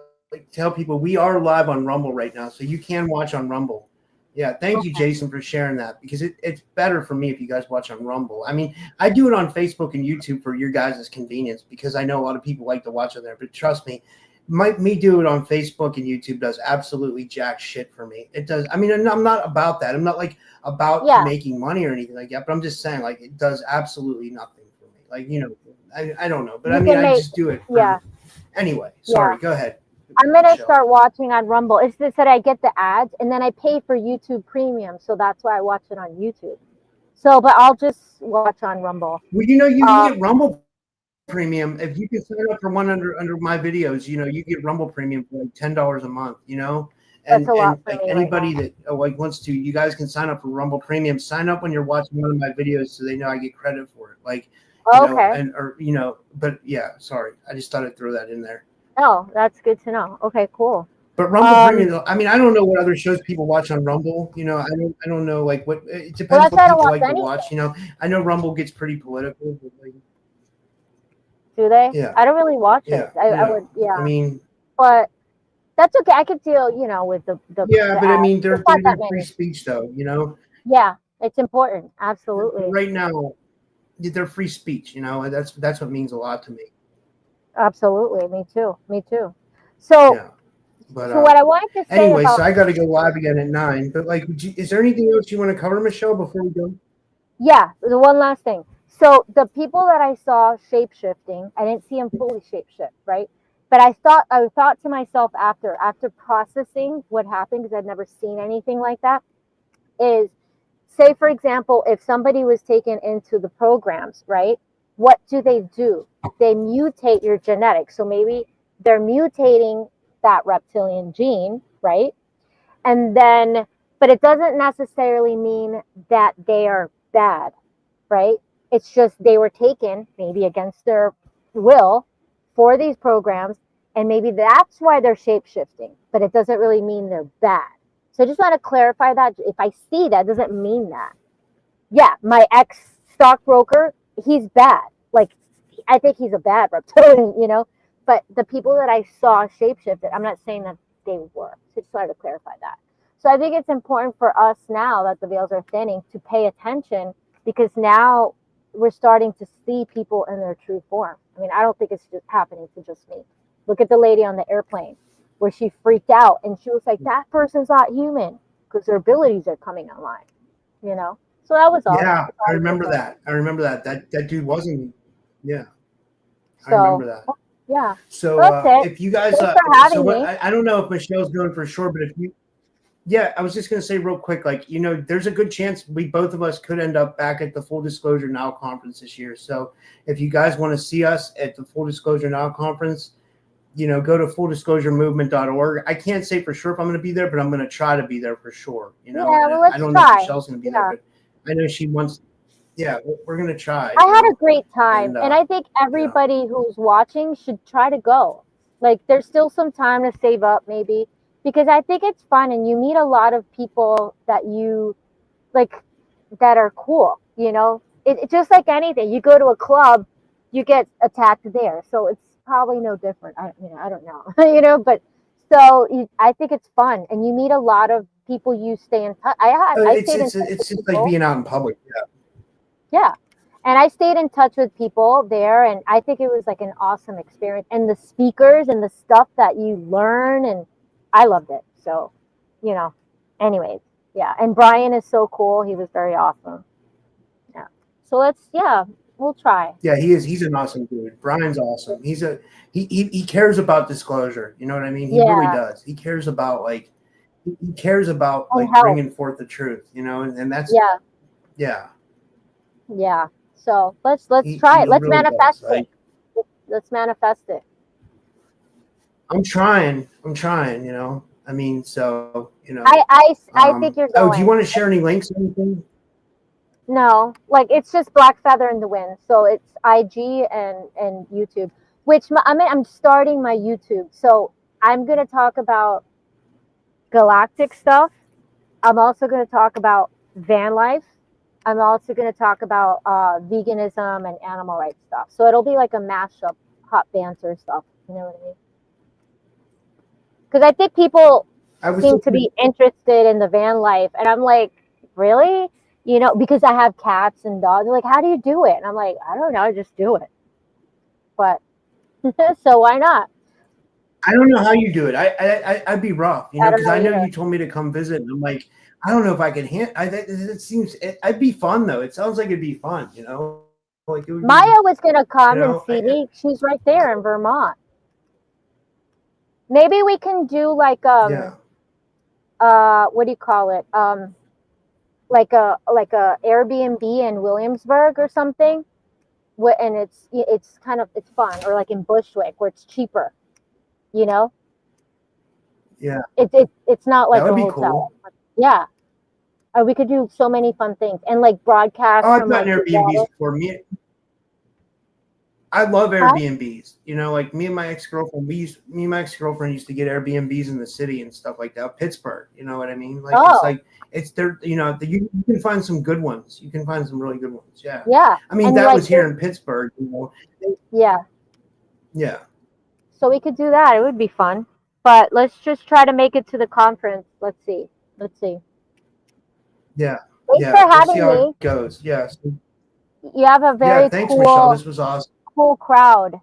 tell people we are live on Rumble right now, so you can watch on Rumble. Yeah, thank you, okay. Jason, for sharing that because it's better for me if you guys watch on Rumble. I mean, I do it on Facebook and YouTube for your guys' convenience because I know a lot of people like to watch on there. But trust me, me do it on Facebook and YouTube does absolutely jack shit for me. It does. I mean, I'm not about that. I'm not like about Yeah, making money or anything like that. But I'm just saying, like, it does absolutely nothing for me. Like, I don't know, but I you mean, can I make. just do it for Yeah, anyway. yeah. Sorry, go ahead, I'm gonna Michelle. start watching on Rumble. It's just that I get the ads and then I pay for YouTube Premium, so that's why I watch it on YouTube. So, but I'll just watch on Rumble. Well, you can Um, get Rumble Premium if you can sign up for one under my videos. You get Rumble Premium for like $10 a month. that's And a lot for like me right now. anybody that like wants to, you guys can sign up for Rumble Premium. Sign up when you're watching one of my videos so they know I get credit for it. Like, Okay. but yeah, sorry, I just thought I'd throw that in there. Oh, that's good to know. Okay, cool. But Rumble Um, Premium, I mean, I don't know what other shows people watch on Rumble. I don't know like what it well, depends that's what why I don't people watch like to anything. watch. I know Rumble gets pretty political, but like, Do they? yeah, I don't really watch it. yeah, I would, I yeah, mean, but that's okay. I could deal, with yeah, the but I ads. mean, There's not that they're free many. speech though. Yeah, it's important. But Absolutely, right now they're free speech. That's what means a lot to me. absolutely. Me too. Me too. So, Yeah, but so what I wanted to say anyway, so about I got to go live again at 9. But like, is there anything else you want to cover, Michelle, before we go? yeah, the one last thing. So the people that I saw shape shifting, I didn't see them fully shape shift, right? But I thought to myself after processing what happened because I'd never seen anything like that is say for example if somebody was taken into the programs, right? What do? They mutate your genetics. So maybe they're mutating that reptilian gene, right? And then but it doesn't necessarily mean that they are bad, right? It's just they were taken maybe against their will for these programs, and maybe that's why they're shape shifting, but it doesn't really mean they're bad. So I just want to clarify that. If I see that, doesn't mean that. Yeah, my ex stockbroker, he's bad. Like, I think he's a bad reptilian, But the people that I saw shapeshifted, I'm not saying that they were. So just wanted to clarify that. So I think it's important for us now that the veils are thinning to pay attention because now we're starting to see people in their true form. I mean, I don't think it's just happening to just me. Look at the lady on the airplane where she freaked out and she was like, that person's not human because their abilities are coming online, you know? So that was all. Yeah, That's I all I was gonna remember say. that. I remember that. That dude wasn't. Yeah, I So remember that. yeah, So well, that's it. if you guys, Thanks for so having what? me. I don't know if Michelle's going for sure, but if you, yeah, I was just gonna say real quick, like there's a good chance we both of us could end up back at the Full Disclosure Now conference this year. So if you guys want to see us at the Full Disclosure Now conference, go to fulldisclosuremovement.org. I can't say for sure if I'm going to be there, but I'm going to try to be there for sure. Yeah, And well, I let's don't know if try. Michelle's going to be there, Yeah, but I know she wants. Yeah, we're going to try. I had a great time, And and I think yeah. everybody who's watching should try to go. Like, there's still some time to save up, maybe, because I think it's fun, and you meet a lot of people that you like that are cool. It's just like anything. You go to a club, you get attacked there, so it's probably no different. I don't know, But I think it's fun, and you meet a lot of people. You stay in touch. I stayed in touch with It's just like people. being out in public. Yeah. Yeah. And I stayed in touch with people there, and I think it was like an awesome experience. And the speakers and the stuff that you learn, and I loved it. So, you know, anyways, yeah. And Brian is so cool. He was very awesome. Yeah. So we'll try. Yeah, he is. He's an awesome dude. Brian's awesome. He cares about disclosure. You know what I mean? He really Yeah. does. He cares about he cares about And like help. bringing forth the truth. And that's Yeah. yeah. Yeah. So let's try He it. Let's really does. manifest it. Like Let's manifest it. I'm trying. I mean, so I think you're Oh, do you going. want to share any links or anything? No, like it's just Black Feather in the Wind. So it's IG and YouTube. I'm starting my YouTube. So I'm gonna talk about galactic stuff. I'm also gonna talk about van life. I'm also gonna talk about veganism and animal rights stuff. So it'll be like a mashup hot banter stuff. You know what I mean? Because I think people seem to be interested in the van life, and I'm like, really? You know, because I have cats and dogs. They're like, how do you do it? And I'm like, I don't know, I just do it. But so why not? I don't know how you do it. I'd be rough, you know, because I know you told me to come visit, and I'm like, I don't know if I can it seems I'd be fun though. It sounds like it'd be fun, you know. Like Maya was gonna come and see me. She's right there in Vermont. Maybe we can do like what do you call it? Like a Airbnb in Williamsburg or something. And it's kind of fun, or like in Bushwick where it's cheaper. You know? Yeah. It's not like that would a be hotel. cool. Yeah. We could do so many fun things and like broadcast. Oh, I've from gotten like Airbnbs before. I love Airbnbs. You know, like me and my ex-girlfriend, used to get Airbnbs in the city and stuff like that. Pittsburgh, you know what I mean? Like it's there. You know, you can find some good ones. You can find some really good ones. Yeah. Yeah. I mean, that was here in Pittsburgh. You know. Yeah. Yeah. So we could do that. It would be fun. But let's just try to make it to the conference. Let's see. Yeah. Thanks for having me. It goes. Yes. You have a very thanks, cool, Michelle. This was awesome. Cool crowd.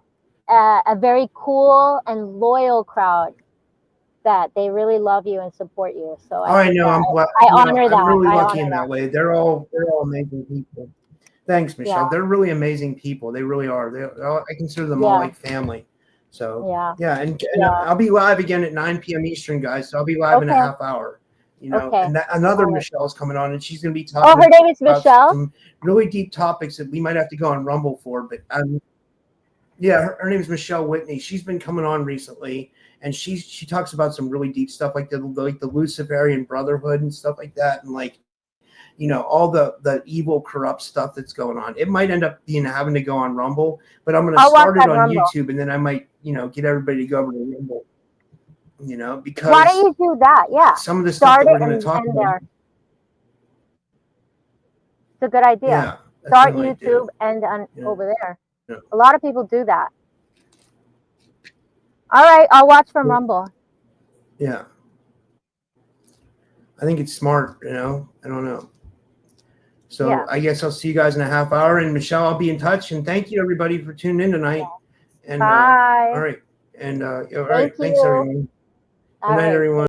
A very cool and loyal crowd that they really love you and support you. So I know. I'm glad. I honor that. I'm really lucky in that way. They're all amazing people. Thanks, Michelle. Yeah. They're really amazing people. They really are. I consider them all like family. So and I'll be live again at 9 p.m. Eastern, guys. So I'll be live in a half hour. You know, and another Michelle's coming on, and she's going to be talking. Oh, her name is Michelle. Some really deep topics that we might have to go on Rumble for, but her name is Michelle Whitney. She's been coming on recently, and she talks about some really deep stuff like the Luciferian Brotherhood and stuff like that, and like, you know, all the evil, corrupt stuff that's going on. It might end up having to go on Rumble, but I'm going to start it on YouTube, and then I might, you know, get everybody to go over to Rumble. You know, because why don't you do that? Yeah, some of the stuff that we're going to talk about. It's a good idea. Yeah, start YouTube and over there. Yeah. A lot of people do that. All right, I'll watch from Rumble. Yeah, I think it's smart. You know, I don't know. So I guess I'll see you guys in a half hour. And Michelle, I'll be in touch. And thank you everybody for tuning in tonight. And bye. All right. And all right. Thanks everyone. Good night, everyone.